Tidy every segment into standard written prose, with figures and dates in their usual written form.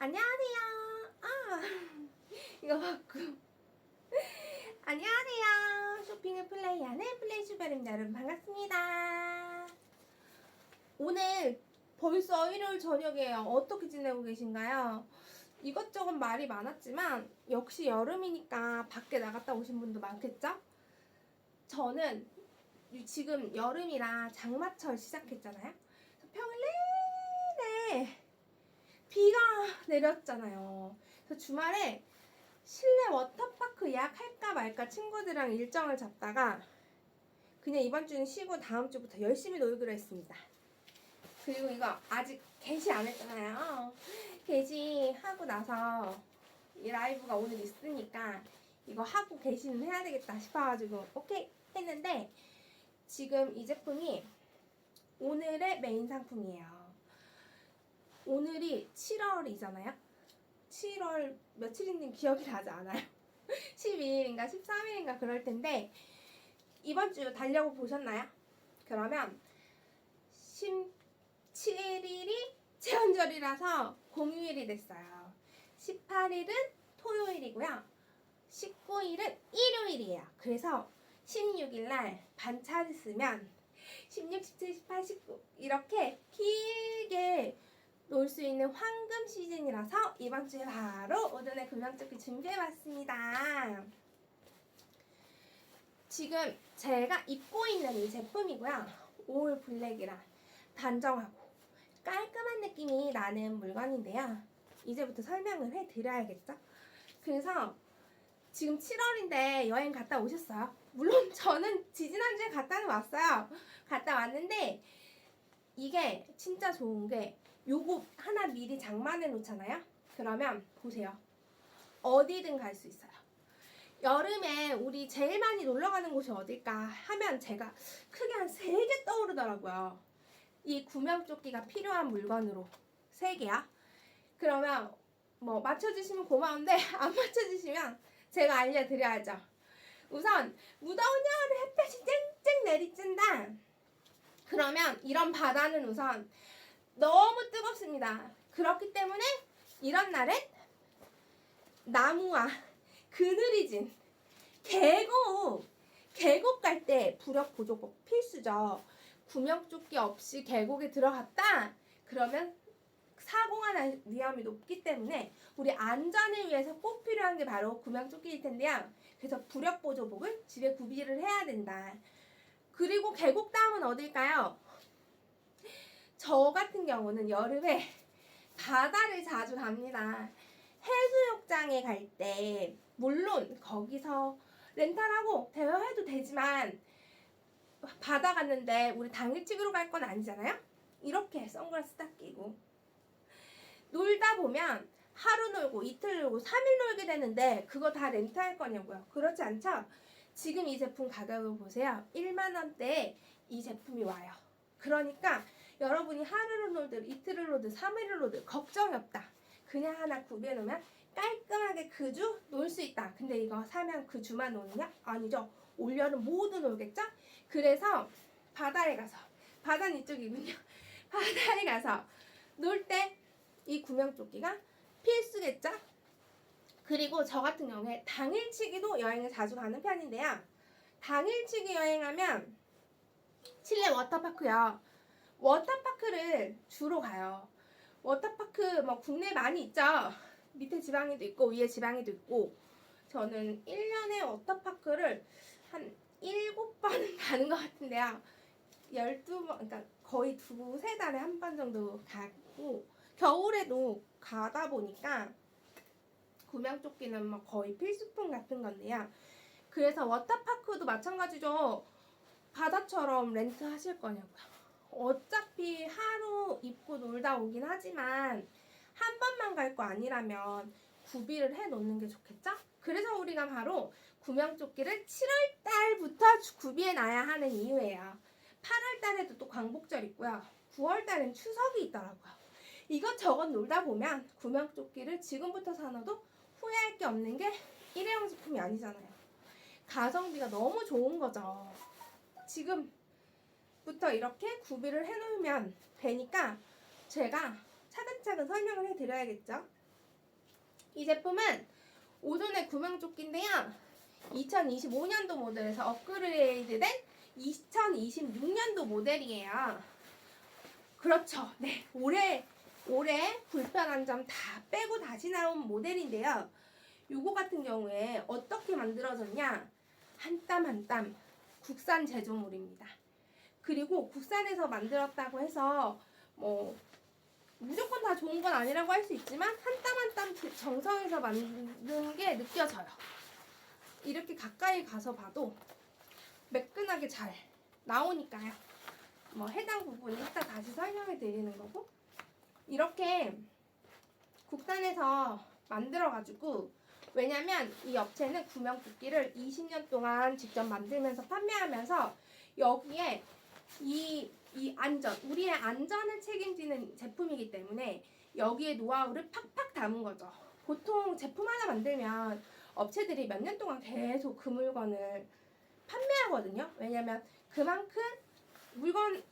안녕하세요. 이거 받고. 안녕하세요. 쇼핑을 플레이하는 플레이슈별입니다. 여러분 반갑습니다. 오늘 벌써 일요일 저녁이에요. 어떻게 지내고 계신가요? 이것저것 말이 많았지만 역시 여름이니까 밖에 나갔다 오신 분도 많겠죠? 저는 지금 여름이라 장마철 시작했잖아요. 평일 내내 비가 내렸잖아요. 그래서 주말에 실내 워터파크 예약할까 말까 친구들이랑 일정을 잡다가 그냥 이번 주는 쉬고 다음 주부터 열심히 놀기로 했습니다. 그리고 이거 아직 게시 안 했잖아요. 게시하고 나서 이 라이브가 오늘 있으니까 이거 하고 게시는 해야 되겠다 싶어가지고 오케이 했는데, 지금 이 제품이 오늘의 메인 상품이에요. 오늘이 7월이잖아요. 7월 며칠인지 기억이 나지 않아요. 12일인가 13일인가 그럴 텐데 이번 주 달려고 보셨나요? 그러면 17일이 제헌절이라서 공휴일이 됐어요. 18일은 토요일이고요. 19일은 일요일이에요. 그래서 16일날 반차를 쓰면 16, 17, 18, 19 이렇게 길게 놀 수 있는 황금 시즌이라서 이번 주에 바로 오전에 금양조끼 준비해봤습니다. 지금 제가 입고 있는 이 제품이고요. 올 블랙이라 단정하고 깔끔한 느낌이 나는 물건인데요. 이제부터 설명을 해드려야겠죠? 그래서 지금 7월인데 여행 갔다 오셨어요? 물론 저는 지지난주에 갔다는 왔어요. 갔다 왔는데 이게 진짜 좋은 게 요거 하나 미리 장만해 놓잖아요? 그러면 보세요. 어디든 갈 수 있어요. 여름에 우리 제일 많이 놀러 가는 곳이 어딜까 하면 제가 크게 한 3개 떠오르더라고요. 이 구명조끼가 필요한 물건으로 3개야. 그러면 뭐 맞춰주시면 고마운데 안 맞춰주시면 제가 알려드려야죠. 우선 무더운 여름에 햇볕이 쨍쨍 내리친다. 그러면 이런 바다는 우선 너무 뜨겁습니다. 그렇기 때문에 이런 날엔 나무와 그늘이 진 계곡 갈 때 부력 보조법 필수죠. 구명조끼 없이 계곡에 들어갔다 그러면 사고가 날 위험이 높기 때문에 우리 안전을 위해서 꼭 필요한 게 바로 구명조끼일 텐데요. 그래서 부력 보조복을 집에 구비를 해야 된다. 그리고 계곡 다음은 어딜까요? 저 같은 경우는 여름에 바다를 자주 갑니다. 해수욕장에 갈 때 물론 거기서 렌탈하고 대여해도 되지만 바다 갔는데 우리 당일치기로 갈 건 아니잖아요. 이렇게 선글라스 딱 끼고 놀다 보면 하루 놀고 이틀 놀고 3일 놀게 되는데 그거 다 렌트할 거냐고요? 그렇지 않죠? 지금 이 제품 가격을 보세요. 1만 원대에 이 제품이 와요. 그러니까 여러분이 하루를 놀든 이틀을 놀든 3일을 놀든 걱정이 없다. 그냥 하나 구비해놓으면 깔끔하게 그 주 놀 수 있다. 근데 이거 사면 그 주만 노느냐? 아니죠. 올여름 모두 놀겠죠? 그래서 바다에 가서, 바다는 이쪽이군요. 바다에 가서 놀 때 이 구명조끼가 필수겠죠? 그리고 저 같은 경우에 당일치기도 여행을 자주 가는 편인데요. 당일치기 여행하면 실내 워터파크요. 워터파크를 주로 가요. 워터파크 뭐 국내에 많이 있죠. 밑에 지방에도 있고 위에 지방에도 있고 저는 1년에 워터파크를 한 7번은 가는 것 같은데요. 12번, 그러니까 거의 2~3달에 한 번 정도 가고 겨울에도 가다 보니까 구명조끼는 뭐 거의 필수품 같은 건데요. 그래서 워터파크도 마찬가지죠. 바다처럼 렌트 하실 거냐고요. 어차피 하루 입고 놀다 오긴 하지만 한 번만 갈 거 아니라면 구비를 해 놓는 게 좋겠죠? 그래서 우리가 바로 구명조끼를 7월 달부터 구비해 놔야 하는 이유예요. 8월 달에도 또 광복절 있고요. 9월 달엔 추석이 있더라고요. 이것저것 놀다 보면 구명조끼를 지금부터 사놔도 후회할 게 없는 게 일회용 제품이 아니잖아요. 가성비가 너무 좋은 거죠. 지금부터 이렇게 구비를 해놓으면 되니까 제가 차근차근 설명을 해드려야겠죠. 이 제품은 오존의 구명조끼인데요. 2025년도 모델에서 업그레이드된 2026년도 모델이에요. 그렇죠. 네, 올해 불편한 점 다 빼고 다시 나온 모델인데요. 요거 같은 경우에 어떻게 만들어졌냐? 한 땀 한 땀 국산 제조물입니다. 그리고 국산에서 만들었다고 해서 뭐 무조건 다 좋은 건 아니라고 할 수 있지만 한 땀 한 땀 정성에서 만든 게 느껴져요. 이렇게 가까이 가서 봐도 매끈하게 잘 나오니까요. 뭐 해당 부분은 이따 다시 설명해 드리는 거고, 이렇게 국산에서 만들어 가지고, 왜냐면 이 업체는 구명조끼를 20년 동안 직접 만들면서 판매하면서 여기에 이 안전, 우리의 안전을 책임지는 제품이기 때문에 여기에 노하우를 팍팍 담은 거죠. 보통 제품 하나 만들면 업체들이 몇 년 동안 계속 그 물건을 판매하거든요. 왜냐면 그만큼 물건이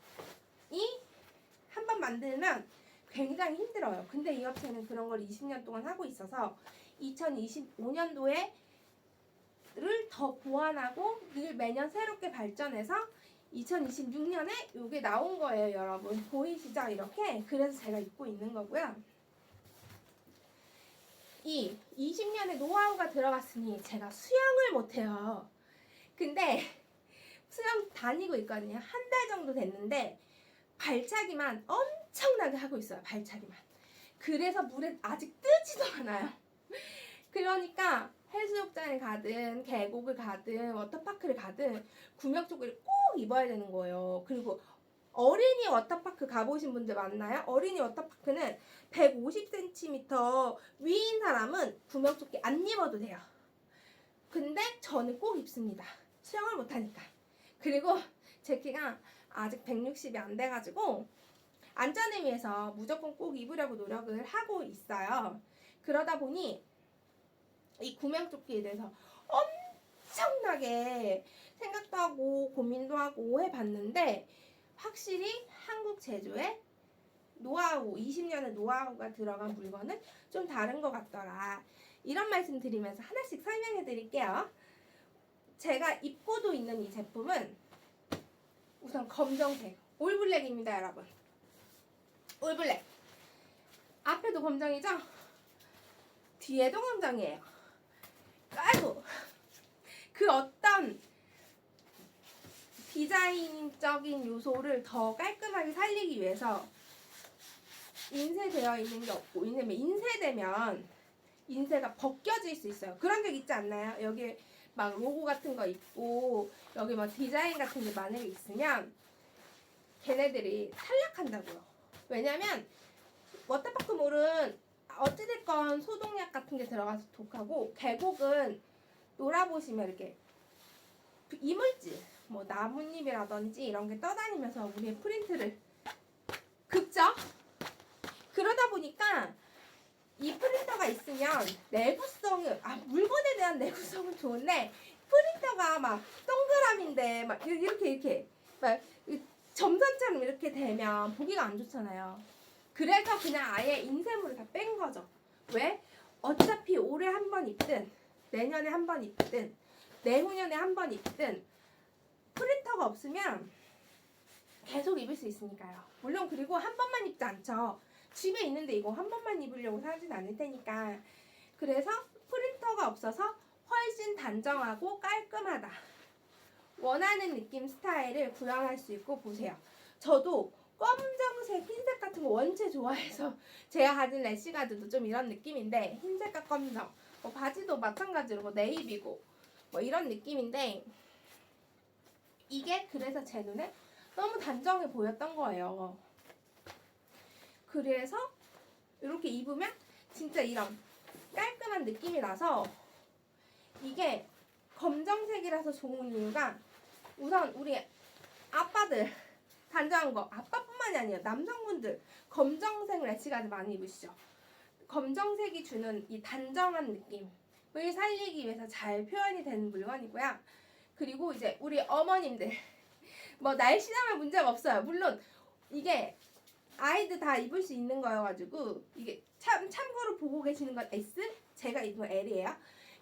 한 번 만들면 굉장히 힘들어요. 근데 이 업체는 그런 걸 20년 동안 하고 있어서 2025년도에 를 더 보완하고 늘 매년 새롭게 발전해서 2026년에 이게 나온 거예요, 여러분. 보이시죠? 이렇게. 그래서 제가 입고 있는 거고요. 이 20년의 노하우가 들어갔으니 제가 수영을 못해요. 근데 수영 다니고 있거든요. 한 달 정도 됐는데 발차기만 엄청나게 하고 있어요. 발차기만. 그래서 물에 아직 뜨지도 않아요. 그러니까 해수욕장에 가든 계곡을 가든 워터파크를 가든 구명조끼를 꼭 입어야 되는 거예요. 그리고 어린이 워터파크 가보신 분들 많나요? 어린이 워터파크는 150cm 위인 사람은 구명조끼 안 입어도 돼요. 근데 저는 꼭 입습니다. 수영을 못하니까. 그리고 제 키가 아직 160이 안 돼가지고 안전을 위해서 무조건 꼭 입으려고 노력을 하고 있어요. 그러다 보니 이 구명조끼에 대해서 엄청나게 생각도 하고 고민도 하고 해봤는데 확실히 한국 제조의 노하우, 20년의 노하우가 들어간 물건은 좀 다른 것 같더라. 이런 말씀 드리면서 하나씩 설명해 드릴게요. 제가 입고도 있는 이 제품은 우선 검정색, 올블랙입니다, 여러분. 올블랙. 앞에도 검정이죠? 뒤에도 검정이에요. 아이고, 그 어떤 디자인적인 요소를 더 깔끔하게 살리기 위해서 인쇄되어 있는 게 없고, 왜냐면 인쇄되면 인쇄가 벗겨질 수 있어요. 그런 적 있지 않나요? 여기 막 로고 같은 거 있고 여기 막 디자인 같은 게 만약에 있으면 걔네들이 탈락한다고요. 왜냐면 워터파크 물은 어찌됐건 소독약 같은 게 들어가서 독하고, 계곡은 놀아보시면 이렇게 이물질, 뭐 나뭇잎이라든지 이런 게 떠다니면서 우리의 프린트를 긁죠? 그러다 보니까 이 프린터가 있으면 내구성이, 물건에 대한 내구성은 좋은데 프린터가 막 동그라미인데 막 이렇게 막 점선처럼 이렇게 되면 보기가 안 좋잖아요. 그래서 그냥 아예 인쇄물을 다 뺀 거죠. 왜? 어차피 올해 한 번 입든 내년에 한 번 입든 내후년에 한 번 입든 프린터가 없으면 계속 입을 수 있으니까요. 물론 그리고 한 번만 입지 않죠. 집에 있는데 이거 한 번만 입으려고 사진 않을 테니까. 그래서 프린터가 없어서 훨씬 단정하고 깔끔하다. 원하는 느낌 스타일을 구현할 수 있고, 보세요. 저도 검정색, 흰색 같은 거 원체 좋아해서 제가 가진 래시가드도 좀 이런 느낌인데, 흰색과 검정, 뭐 바지도 마찬가지로 뭐 네이비고 뭐 이런 느낌인데, 이게 그래서 제 눈에 너무 단정해 보였던 거예요. 그래서 이렇게 입으면 진짜 이런 깔끔한 느낌이 나서, 이게 검정색이라서 좋은 이유가 우선 우리 아빠들 단정한 거, 아빠뿐만이 아니에요. 남성분들 검정색 래시가드 많이 입으시죠. 검정색이 주는 이 단정한 느낌을 살리기 위해서 잘 표현이 되는 물건이고요. 그리고 이제 우리 어머님들 뭐 날씬하면 문제가 없어요. 물론 이게 아이들 다 입을 수 있는 거여가지고, 이게 참고로 보고 계시는 건 S, 제가 입은 건 L이에요.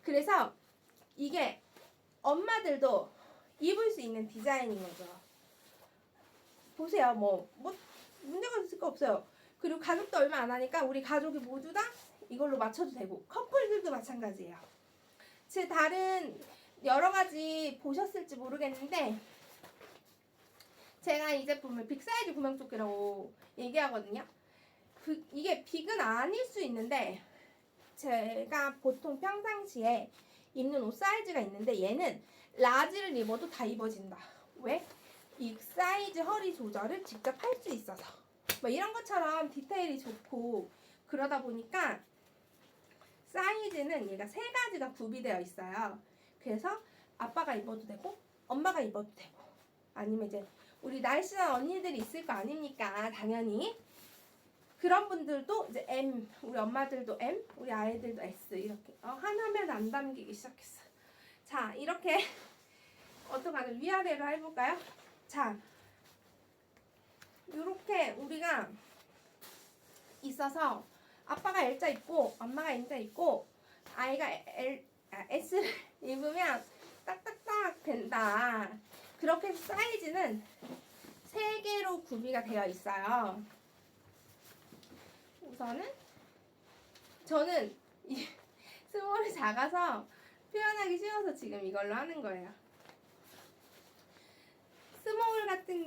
그래서 이게 엄마들도 입을 수 있는 디자인인 거죠. 보세요. 뭐 문제가 있을 거 없어요. 그리고 가격도 얼마 안 하니까 우리 가족이 모두 다 이걸로 맞춰도 되고 커플들도 마찬가지예요. 제 다른 여러 가지 보셨을지 모르겠는데 제가 이 제품을 빅사이즈 구명조끼라고 얘기하거든요. 이게 빅은 아닐 수 있는데 제가 보통 평상시에 입는 옷 사이즈가 있는데 얘는 라지를 입어도 다 입어진다. 왜? 이 사이즈 허리 조절을 직접 할 수 있어서 뭐 이런 것처럼 디테일이 좋고 그러다 보니까 사이즈는 얘가 3가지가 구비되어 있어요. 그래서 아빠가 입어도 되고 엄마가 입어도 되고 아니면 이제 우리 날씬한 언니들이 있을 거 아닙니까? 당연히 그런 분들도 이제 M, 우리 엄마들도 M, 우리 아이들도 S 이렇게 하나면 안 담기기 시작했어. 자, 이렇게 어떡하죠? 위아래로 해볼까요? 자, 이렇게 우리가 있어서 아빠가 L자 입고 엄마가 M자 입고 아이가 S를 입으면 딱딱딱 된다. 그렇게 해서 사이즈는 3개로 구비가 되어 있어요. 우선은 저는 이 스몰이 작아서 표현하기 쉬워서 지금 이걸로 하는 거예요. 스몰 같은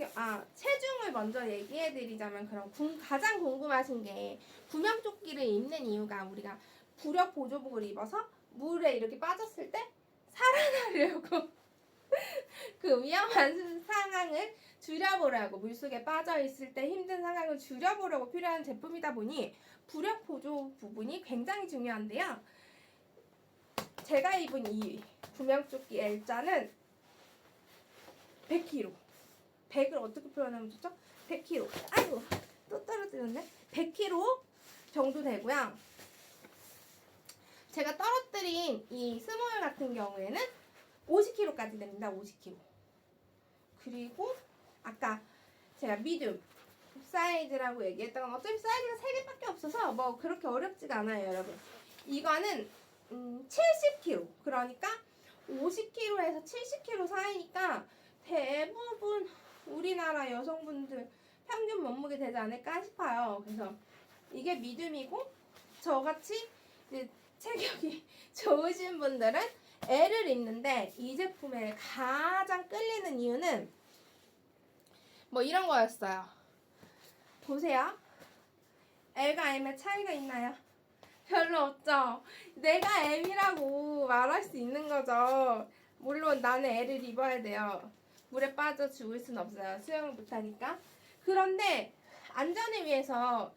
체중을 먼저 얘기해 드리자면 그럼 가장 궁금하신 게 구명조끼를 입는 이유가 우리가 부력 보조복을 입어서 물에 이렇게 빠졌을 때 살아나려고 그 위험한 상황을 줄여보려고 물속에 빠져있을 때 힘든 상황을 줄여보려고 필요한 제품이다 보니 부력 보조 부분이 굉장히 중요한데요. 제가 입은 이 구명조끼 L자는 100kg 100을 어떻게 표현하면 좋죠? 100kg 아이고 또 떨어뜨렸네. 100kg 정도 되고요. 제가 떨어뜨린 이 스몰 같은 경우에는 50kg까지 됩니다. 50kg. 그리고 아까 제가 미디움 사이즈라고 얘기했던 건 어차피 사이즈가 3개밖에 없어서 뭐 그렇게 어렵지가 않아요, 여러분. 이거는 70kg. 그러니까 50kg에서 70kg 사이니까 대부분 우리나라 여성분들 평균 몸무게 되지 않을까 싶어요. 그래서 이게 미디움이고 저같이 이제 체격이 좋으신 분들은 L을 입는데 이 제품에 가장 끌리는 이유는 뭐 이런 거였어요. 보세요. L과 M의 차이가 있나요? 별로 없죠. 내가 M이라고 말할 수 있는 거죠. 물론 나는 L을 입어야 돼요. 물에 빠져 죽을 순 없어요. 수영을 못하니까. 그런데 안전을 위해서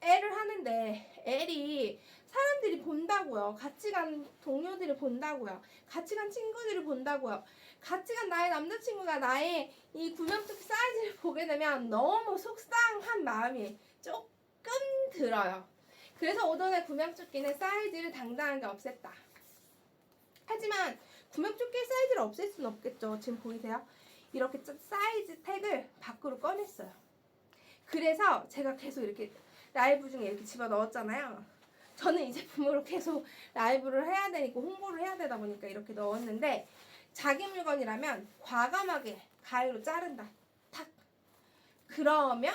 L을 하는데 L이 사람들이 본다고요. 같이 간 동료들이 본다고요. 같이 간 친구들이 본다고요. 같이 간 나의 남자친구가 나의 이 구명조끼 사이즈를 보게 되면 너무 속상한 마음이 조금 들어요. 그래서 오던의 구명조끼는 사이즈를 당당하게 없앴다. 하지만 구명조끼 사이즈를 없앨 수는 없겠죠. 지금 보이세요? 이렇게 사이즈 택을 밖으로 꺼냈어요. 그래서 제가 계속 이렇게 라이브 중에 이렇게 집어넣었잖아요. 저는 이 제품으로 계속 라이브를 해야 되니까 홍보를 해야 되다 보니까 이렇게 넣었는데 자기 물건이라면 과감하게 가위로 자른다. 탁. 그러면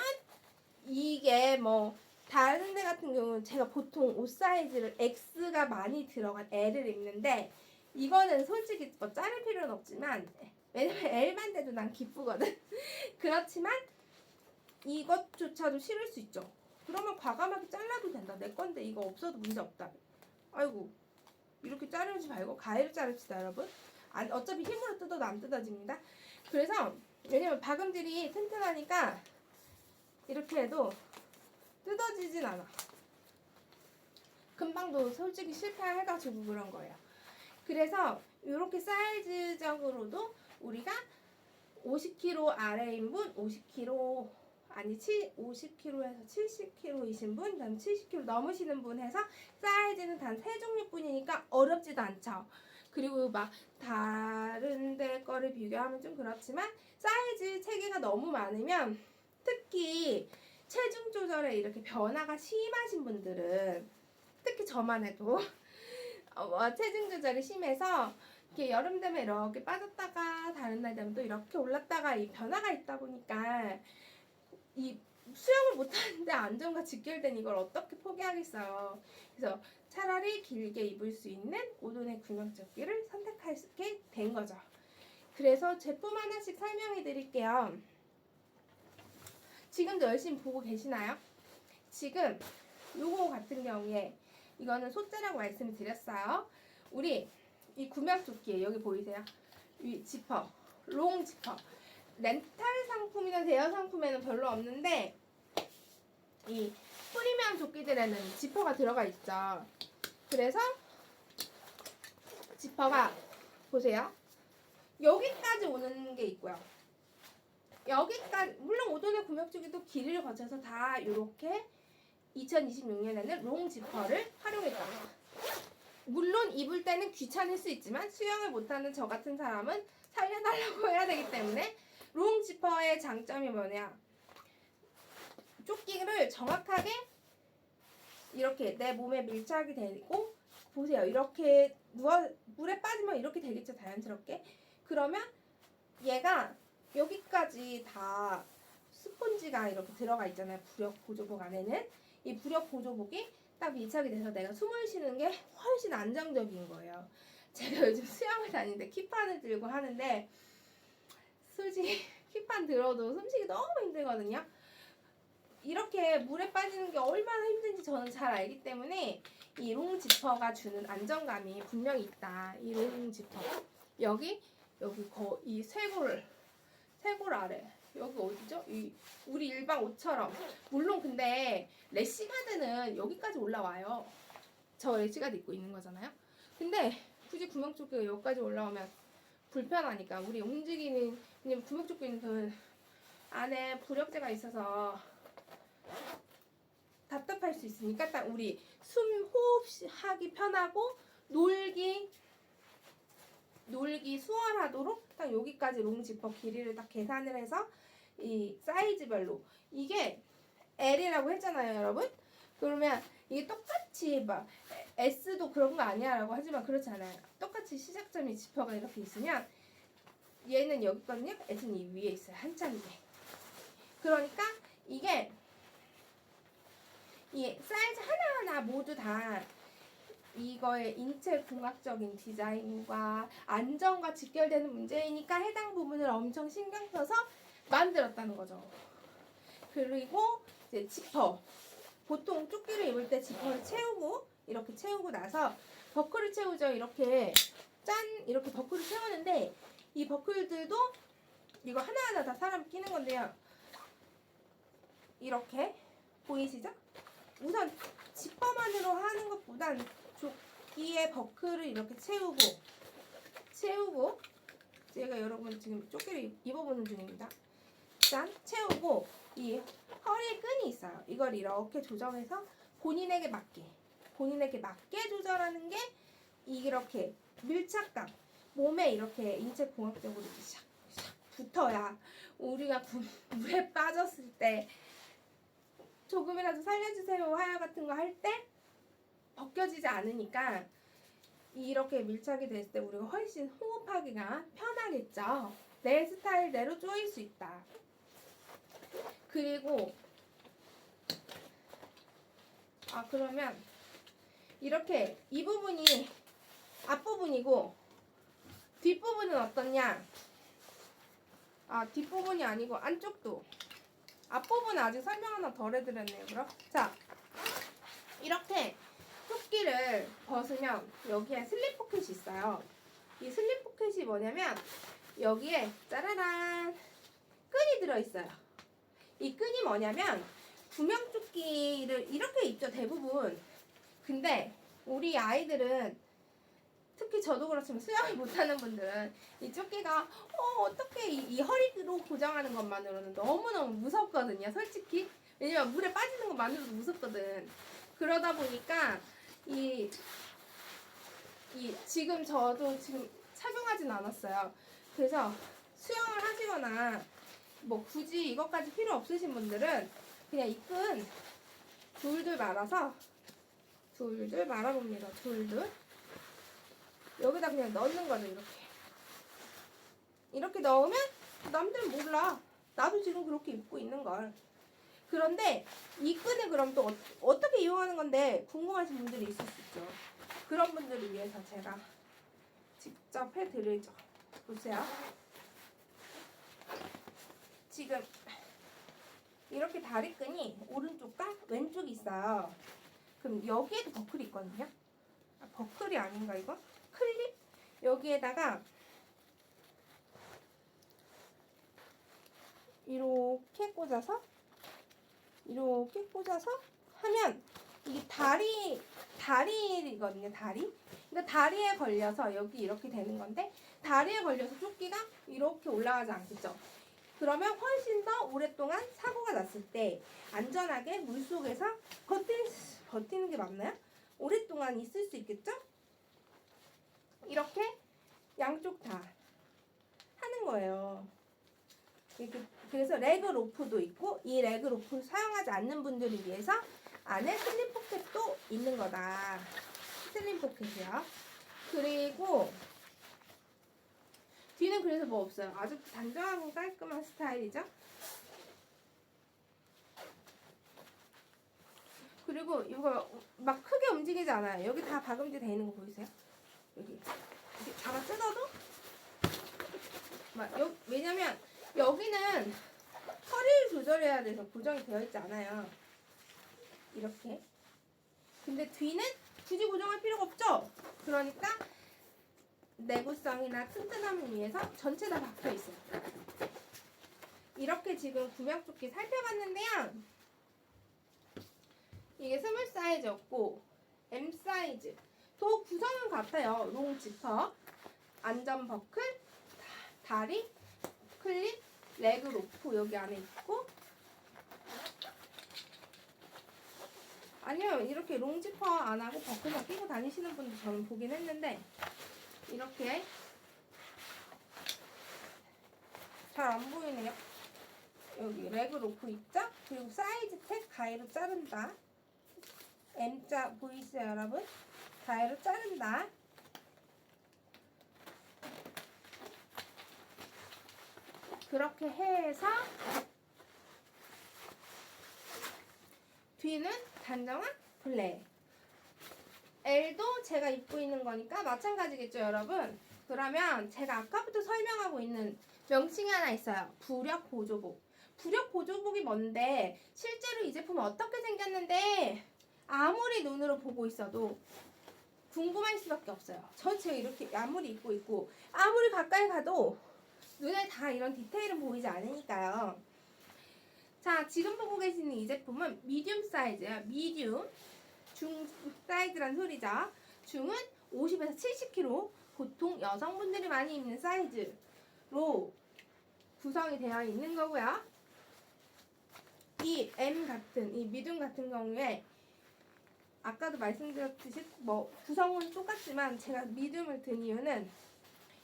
이게 뭐 다른 데 같은 경우는 제가 보통 옷 사이즈를 X가 많이 들어간 L을 입는데 이거는 솔직히 뭐 자를 필요는 없지만 왜냐면 L만 돼도 난 기쁘거든. 그렇지만 이것조차도 싫을 수 있죠. 그러면 과감하게 잘라도 된다. 내 건데 이거 없어도 문제 없다. 아이고 이렇게 자르지 말고 가위로 자릅시다 여러분. 어차피 힘으로 뜯어도 안 뜯어집니다. 그래서 왜냐면 박음질이 튼튼하니까 이렇게 해도 뜯어지진 않아. 금방도 솔직히 실패해가지고 그런 거예요. 그래서 이렇게 사이즈적으로도 우리가 50kg 아래인 분, 50kg에서 70kg이신 분, 그다음 70kg 넘으시는 분 해서 사이즈는 단 3종류뿐이니까 어렵지도 않죠. 그리고 막 다른 데 거를 비교하면 좀 그렇지만 사이즈 체계가 너무 많으면 특히 체중 조절에 이렇게 변화가 심하신 분들은 특히 특히 저만 해도 체중 조절이 심해서 이렇게 여름 되면 이렇게 빠졌다가 다른 날 되면 또 이렇게 올랐다가 이 변화가 있다 보니까 이 수영을 못하는데 안전과 직결된 이걸 어떻게 포기하겠어요. 그래서 차라리 길게 입을 수 있는 오돈의 구명조끼를 선택하게 된 거죠. 그래서 제품 하나씩 설명해 드릴게요. 지금도 열심히 보고 계시나요? 지금 요거 같은 경우에 이거는 소재라고 말씀을 드렸어요. 우리 이 구명조끼에 여기 보이세요? 이 지퍼, 롱 지퍼. 렌탈 상품이나 대여 상품에는 별로 없는데 이 프리미엄 조끼들에는 지퍼가 들어가 있죠. 그래서 지퍼가 보세요. 여기까지 오는 게 있고요. 여기까지 물론 오돈의 구명조끼도 길이를 거쳐서 다 이렇게 2026년에는 롱 지퍼를 활용했다. 물론 입을 때는 귀찮을 수 있지만 수영을 못하는 저 같은 사람은 살려달라고 해야 되기 때문에 롱 지퍼의 장점이 뭐냐? 조끼를 정확하게 이렇게 내 몸에 밀착이 되고 보세요. 이렇게 물에 빠지면 이렇게 되겠죠. 자연스럽게. 그러면 얘가 여기까지 다 스폰지가 이렇게 들어가 있잖아요. 부력 보조복 안에는. 이 부력 보조복이 딱 밀착이 돼서 내가 숨을 쉬는 게 훨씬 안정적인 거예요. 제가 요즘 수영을 다니는데 키판을 들고 하는데 솔직히 키판 들어도 숨쉬기 너무 힘들거든요. 이렇게 물에 빠지는 게 얼마나 힘든지 저는 잘 알기 때문에 이 롱 지퍼가 주는 안정감이 분명히 있다. 이 롱 지퍼. 여기 이 쇄골 아래 여기 어디죠? 우리 일반 옷처럼. 물론 근데 래시가드는 여기까지 올라와요. 저 래시가드 입고 있는 거잖아요. 근데 굳이 구명조끼가 여기까지 올라오면 불편하니까 우리 움직이는 그냥 구명조끼는 안에 부력제가 있어서 답답할 수 있으니까 딱 우리 숨 호흡하기 편하고 놀기 수월하도록 딱 여기까지 롱 지퍼 길이를 딱 계산을 해서 이 사이즈별로 이게 L이라고 했잖아요, 여러분. 그러면 이게 똑같이 막 S도 그런 거 아니야라고 하지만 그렇지 않아요. 똑같이 시작점이 지퍼가 이렇게 있으면 얘는 여기 있거든요. S는 이 위에 있어요. 한참 위에. 그러니까 이게 이 사이즈 하나하나 모두 다 이거의 인체 공학적인 디자인과 안전과 직결되는 문제이니까 해당 부분을 엄청 신경 써서 만들었다는 거죠. 그리고 이제 지퍼. 보통 조끼를 입을 때 지퍼를 채우고 이렇게 채우고 나서 버클을 채우죠. 이렇게 이렇게 버클을 채우는데 이 버클들도 이거 하나하나 다 사람 끼는 건데요. 이렇게 보이시죠? 우선 지퍼만으로 하는 것보단 조끼의 버클을 이렇게 채우고 제가 여러분 지금 조끼를 입어보는 중입니다. 짠 채우고 이 허리에 끈이 있어요. 이걸 이렇게 조정해서 본인에게 맞게 조절하는 게 이렇게 밀착감 몸에 이렇게 인체 공학적으로 샥 붙어야 우리가 물에 빠졌을 때 조금이라도 살려주세요 하야 같은 거 할 때 벗겨지지 않으니까 이렇게 밀착이 됐을 때 우리가 훨씬 호흡하기가 편하겠죠. 내 스타일대로 조일 수 있다. 그리고 그러면 이렇게 이 부분이 앞부분이고 뒷부분은 어떻냐? 뒷부분이 아니고 안쪽도 앞부분은 아직 설명 하나 덜 해드렸네요. 그럼 자 이렇게 조끼를 벗으면 여기에 슬립 포켓이 있어요. 이 슬립 포켓이 뭐냐면 여기에 짜라란 끈이 들어있어요. 이 끈이 뭐냐면 구명조끼를 이렇게 입죠 대부분. 근데 우리 아이들은 특히 저도 그렇지만 수영을 못하는 분들은 이 조끼가 어떻게 이 허리로 고정하는 것만으로는 너무너무 무섭거든요. 솔직히 왜냐면 물에 빠지는 것만으로도 무섭거든. 그러다 보니까 지금 저도 지금 착용하진 않았어요. 그래서 수영을 하시거나 뭐 굳이 이것까지 필요 없으신 분들은 그냥 이 끈 둘둘 말아서 둘둘 말아봅니다. 둘둘. 여기다 그냥 넣는 거죠. 이렇게 넣으면 남들은 몰라. 나도 지금 그렇게 입고 있는 걸. 그런데 이 끈을 그럼 또 어떻게 이용하는 건데 궁금하신 분들이 있을 수 있죠. 그런 분들을 위해서 제가 직접 해드리죠. 보세요. 지금 이렇게 다리끈이 오른쪽과 왼쪽이 있어요. 그럼 여기에도 버클이 있거든요. 아, 버클이 아닌가 이거? 클립? 여기에다가 이렇게 꽂아서 하면 이게 다리거든요. 다리. 그러니까 다리에 걸려서 여기 이렇게 되는 건데 다리에 걸려서 조끼가 이렇게 올라가지 않겠죠. 그러면 훨씬 더 오랫동안 사고가 났을 때 안전하게 물속에서 버티는 게 맞나요? 오랫동안 있을 수 있겠죠? 이렇게 양쪽 다 하는 거예요. 그래서 레그 로프도 있고 이 레그 로프를 사용하지 않는 분들을 위해서 안에 슬림 포켓도 있는 거다. 슬림 포켓이요. 그리고 뒤는 그래서 뭐 없어요. 아주 단정하고 깔끔한 스타일이죠. 그리고 이거 막 크게 움직이지 않아요. 여기 다 박음질 돼 있는 거 보이세요? 여기 이렇게 잡아 뜯어도 왜냐면 여기는 허리를 조절해야 돼서 고정이 되어 있지 않아요. 이렇게. 근데 뒤는 굳이 고정할 필요가 없죠? 그러니까 내구성이나 튼튼함을 위해서 전체 다 박혀 있어요. 이렇게 지금 구명조끼 살펴봤는데요. 이게 스몰 사이즈였고 M 사이즈. 또 구성은 같아요. 롱 지퍼, 안전 버클, 다리, 클립, 레그 로프 여기 안에 있고 아니면 이렇게 롱 지퍼 안 하고 버클만 끼고 다니시는 분도 저는 보긴 했는데 이렇게 잘 안 보이네요. 여기 레그 로프 있죠? 그리고 사이즈 택 가위로 자른다. M자 보이세요 여러분? 가위로 자른다. 그렇게 해서 뒤는 단정한 블랙. L도 제가 입고 있는 거니까 마찬가지겠죠 여러분? 그러면 제가 아까부터 설명하고 있는 명칭이 하나 있어요. 부력 보조복. 부력 보조복이 뭔데 실제로 이 제품은 어떻게 생겼는데 아무리 눈으로 보고 있어도 궁금할 수밖에 없어요. 전 지금 이렇게 아무리 입고 있고 아무리 가까이 가도 눈에 다 이런 디테일은 보이지 않으니까요. 자, 지금 보고 계시는 이 제품은 미디움 사이즈예요. 미디움. 중 사이즈란 소리죠. 중은 50에서 70kg. 보통 여성분들이 많이 입는 사이즈로 구성이 되어 있는 거고요. 이 M 같은, 이 미디움 같은 경우에 아까도 말씀드렸듯이 구성은 똑같지만 제가 미디움을 든 이유는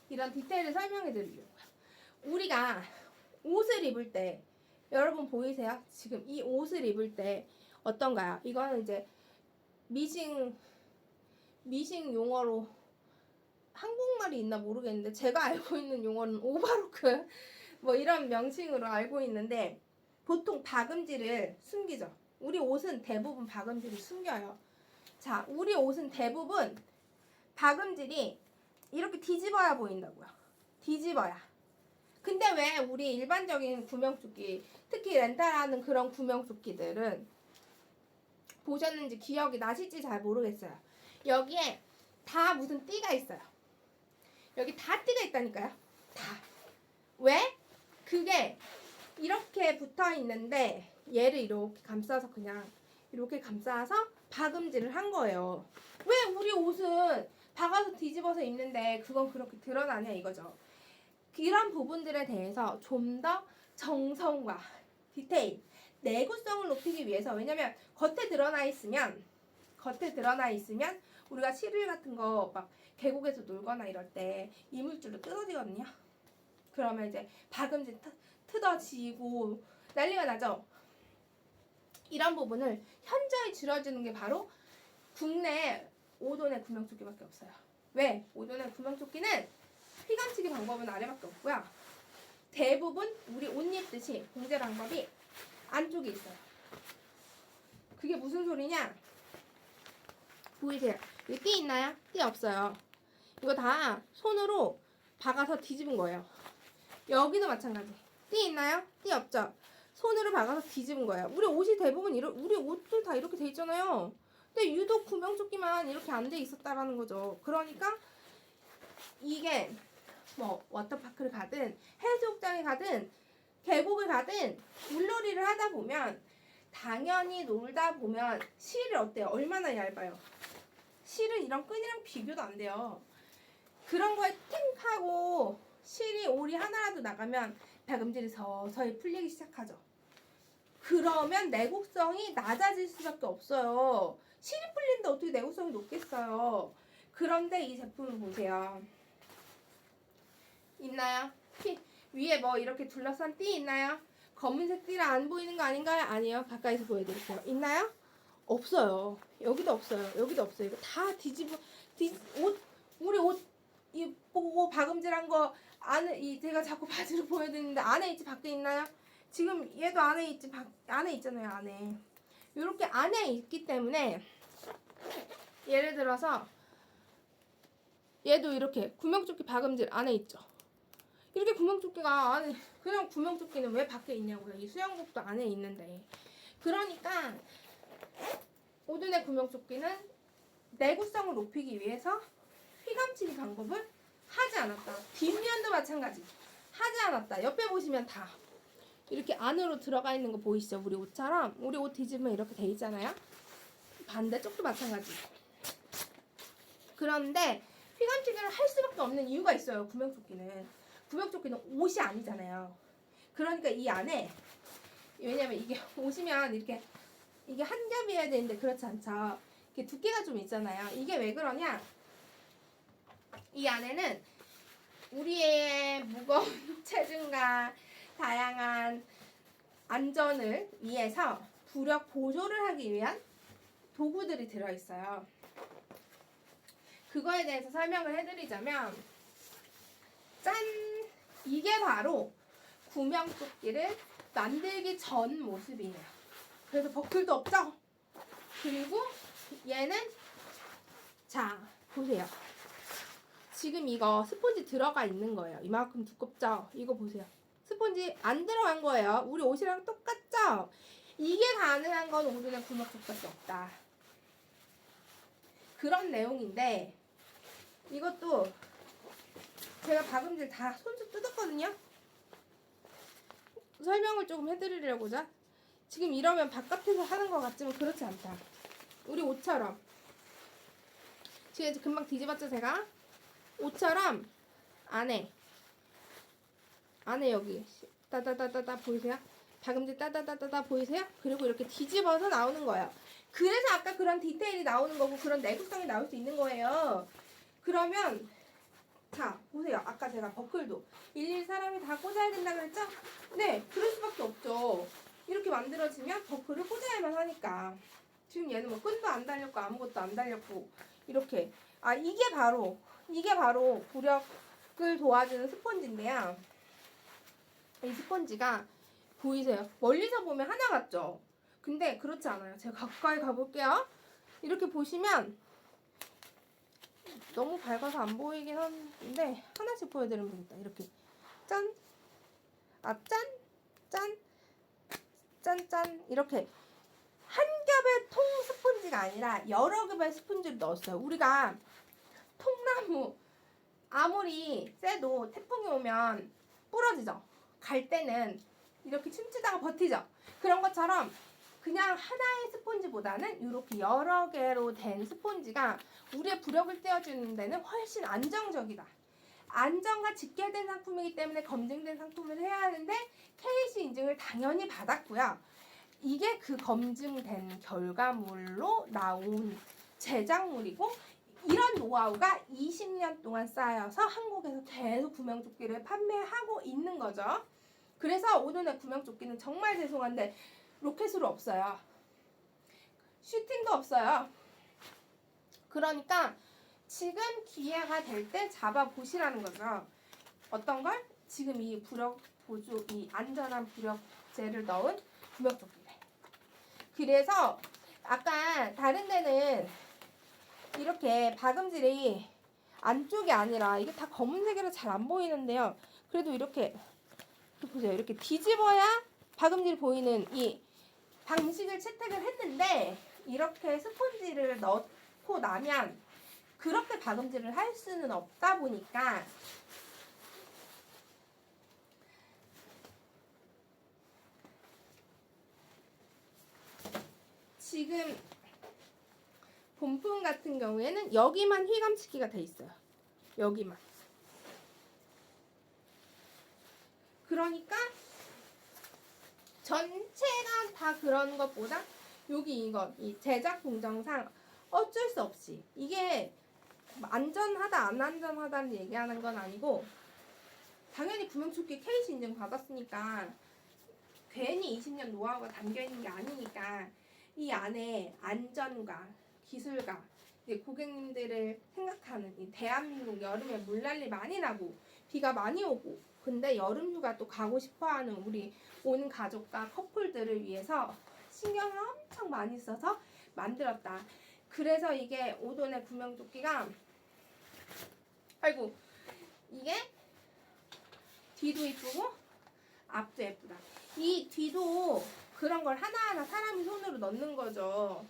이런 디테일을 설명해 드리려고요. 우리가 옷을 입을 때 여러분 보이세요? 지금 이 옷을 입을 때 어떤가요? 이거는 이제 미싱 용어로 한국말이 있나 모르겠는데 제가 알고 있는 용어는 오버로크 이런 명칭으로 알고 있는데 보통 박음질을 숨기죠. 우리 옷은 대부분 박음질을 숨겨요. 자, 우리 옷은 대부분 박음질이 이렇게 뒤집어야 보인다고요. 뒤집어야. 근데 왜 우리 일반적인 구명조끼, 특히 렌탈하는 그런 구명조끼들은 보셨는지 기억이 나실지 잘 모르겠어요. 여기에 다 무슨 띠가 있어요. 여기 다 띠가 있다니까요. 다. 왜? 그게 이렇게 붙어 있는데 얘를 이렇게 감싸서 그냥 이렇게 감싸서 박음질을 한 거예요. 왜 우리 옷은 박아서 뒤집어서 입는데 그건 그렇게 드러나냐 이거죠. 이런 부분들에 대해서 좀 더 정성과 디테일, 내구성을 높이기 위해서 왜냐면 겉에 드러나 있으면 우리가 실을 같은 거 막 계곡에서 놀거나 이럴 때 이물질로 뜯어지거든요. 그러면 이제 박음질 뜯어지고 난리가 나죠. 이런 부분을 현저히 줄여주는 게 바로 국내 5돈의 구명조끼밖에 없어요. 왜? 5돈의 구명조끼는 휘감치기 방법은 아래밖에 없고요. 대부분 우리 옷 입듯이 봉제 방법이 안쪽에 있어요. 그게 무슨 소리냐? 보이세요? 여기 띠 있나요? 띠 없어요. 이거 다 손으로 박아서 뒤집은 거예요. 여기도 마찬가지. 띠 있나요? 띠 없죠? 손으로 박아서 뒤집은 거예요. 우리 옷이 대부분 우리 옷들 다 이렇게 돼 있잖아요. 근데 유독 구명조끼만 이렇게 안 돼 있었다라는 거죠. 그러니까 이게 뭐 워터파크를 가든 해수욕장에 가든 계곡을 가든 물놀이를 하다 보면 당연히 놀다 보면 실이 어때요? 얼마나 얇아요? 실은 이런 끈이랑 비교도 안 돼요. 그런 거에 팅 하고 실이 오리 하나라도 나가면 박음질이 서서히 풀리기 시작하죠. 그러면 내구성이 낮아질 수밖에 없어요. 실이 풀리는데 어떻게 내구성이 높겠어요? 그런데 이 제품을 보세요. 있나요? 위에 뭐 이렇게 둘러싼 띠 있나요? 검은색 띠라 안 보이는 거 아닌가요? 아니에요. 가까이서 보여드릴게요. 있나요? 없어요. 여기도 없어요. 여기도 없어요. 이거 다 우리 옷 보고 박음질한 거 안에 제가 자꾸 바지로 보여드리는데 안에 있지 밖에 있나요? 지금 얘도 안에 있지 안에 있잖아요. 안에 이렇게 안에 있기 때문에 예를 들어서 얘도 이렇게 구명조끼 박음질 안에 있죠. 이렇게 구명조끼가 안에 그냥 구명조끼는 왜 밖에 있냐고요. 이 수영복도 안에 있는데. 그러니까 오든의 구명조끼는 내구성을 높이기 위해서 휘감치기 방법을 하지 않았다. 뒷면도 마찬가지. 하지 않았다. 옆에 보시면 다 이렇게 안으로 들어가 있는 거 보이시죠? 우리 옷처럼. 우리 옷 뒤집으면 이렇게 돼 있잖아요. 반대쪽도 마찬가지. 그런데 휘감치기를 할 수밖에 없는 이유가 있어요. 구명조끼는. 구명조끼는 옷이 아니잖아요. 그러니까 이 안에 왜냐면 이게 옷이면 이렇게 이게 한 겹이어야 되는데 그렇지 않죠. 이렇게 두께가 좀 있잖아요. 이게 왜 그러냐? 이 안에는 우리의 무거운 체중과 다양한 안전을 위해서 부력 보조를 하기 위한 도구들이 들어있어요. 그거에 대해서 설명을 해드리자면 짠! 이게 바로 구명조끼를 만들기 전 모습이에요. 그래서 버클도 없죠? 그리고 얘는 자 보세요. 지금 이거 스폰지 들어가 있는 거예요. 이만큼 두껍죠? 이거 보세요. 스폰지 안 들어간 거예요. 우리 옷이랑 똑같죠? 이게 가능한 건 오든의 구명조끼밖에 없다. 그런 내용인데 이것도 제가 박음질 다 손수 뜯었거든요. 설명을 조금 해드리려고자. 지금 이러면 바깥에서 하는 것 같지만 그렇지 않다. 우리 옷처럼 지금 금방 뒤집었죠 제가? 옷처럼 안에 여기 따다다다다 보이세요? 박음질 따다다다다 보이세요? 그리고 이렇게 뒤집어서 나오는 거예요. 그래서 아까 그런 디테일이 나오는 거고 그런 내구성이 나올 수 있는 거예요. 그러면 자 보세요. 아까 제가 버클도 일일이 사람이 다 꽂아야 된다 그랬죠? 네, 그럴 수밖에 없죠. 이렇게 만들어지면 버클을 꽂아야만 하니까. 지금 얘는 뭐 끈도 안 달렸고 아무것도 안 달렸고 이렇게 이게 바로 부력을 도와주는 스펀지인데요. 이 스펀지가 보이세요? 멀리서 보면 하나 같죠? 근데 그렇지 않아요. 제가 가까이 가볼게요. 이렇게 보시면 너무 밝아서 안 보이긴 한데 하나씩 보여드리면 되겠다. 이렇게 짠! 짠! 짠! 짠! 짠! 이렇게 한 겹의 통 스펀지가 아니라 여러 겹의 스펀지를 넣었어요. 우리가 통나무 아무리 세도 태풍이 오면 부러지죠. 갈 때는 이렇게 춤추다가 버티죠. 그런 것처럼 그냥 하나의 스펀지보다는 이렇게 여러 개로 된 스펀지가 우리의 부력을 떼어주는 데는 훨씬 안정적이다. 안전과 직결된 상품이기 때문에 검증된 상품을 해야 하는데 KC 인증을 당연히 받았고요. 이게 그 검증된 결과물로 나온 제작물이고 이런 노하우가 20년 동안 쌓여서 한국에서 계속 구명조끼를 판매하고 있는 거죠. 그래서 오늘의 구명조끼는 정말 죄송한데 로켓으로 없어요. 슈팅도 없어요. 그러니까 지금 기회가 될 때 잡아보시라는 거죠. 어떤 걸? 지금 이 이 안전한 부력제를 넣은 구명조끼를. 그래서 아까 다른 데는 이렇게 박음질이 안쪽이 아니라 이게 다 검은색이라 잘 안 보이는데요. 그래도 이렇게 보세요. 이렇게 뒤집어야 박음질 보이는 이 방식을 채택을 했는데 이렇게 스펀지를 넣고 나면 그렇게 박음질을 할 수는 없다 보니까 지금 본품 같은 경우에는 여기만 휘감치기가 돼 있어요. 여기만. 그러니까 전체가 다 그런 것보다 여기 이 제작 공정상 어쩔 수 없이 이게 안전하다 안 안전하다는 얘기하는 건 아니고 당연히 구명조끼 KC 인증 받았으니까 괜히 20년 노하우가 담겨 있는 게 아니니까 이 안에 안전과 기술과 고객님들을 생각하는 이 대한민국 여름에 물난리 많이 나고 비가 많이 오고 근데 여름휴가 또 가고 싶어하는 우리 온 가족과 커플들을 위해서 신경을 엄청 많이 써서 만들었다. 그래서 이게 오돈의 구명조끼가 아이고 이게 뒤도 이쁘고 앞도 예쁘다. 이 뒤도 그런 걸 하나하나 사람이 손으로 넣는 거죠.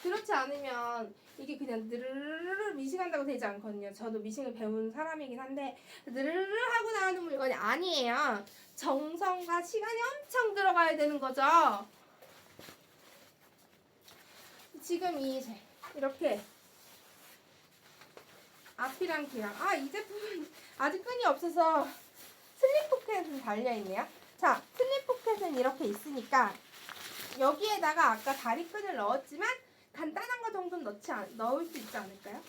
그렇지 않으면 이게 그냥 느르르르 미싱한다고 되지 않거든요. 저도 미싱을 배운 사람이긴 한데 느르르르 하고 나오는 물건이 아니에요. 정성과 시간이 엄청 들어가야 되는 거죠. 지금 이렇게 앞이랑 뒤랑 이 제품은 아직 끈이 없어서 슬립 포켓은 달려있네요. 자, 슬립 포켓은 이렇게 있으니까 여기에다가 아까 다리끈을 넣었지만 간단한 거 정도는 넣을 수 있지 않을까요?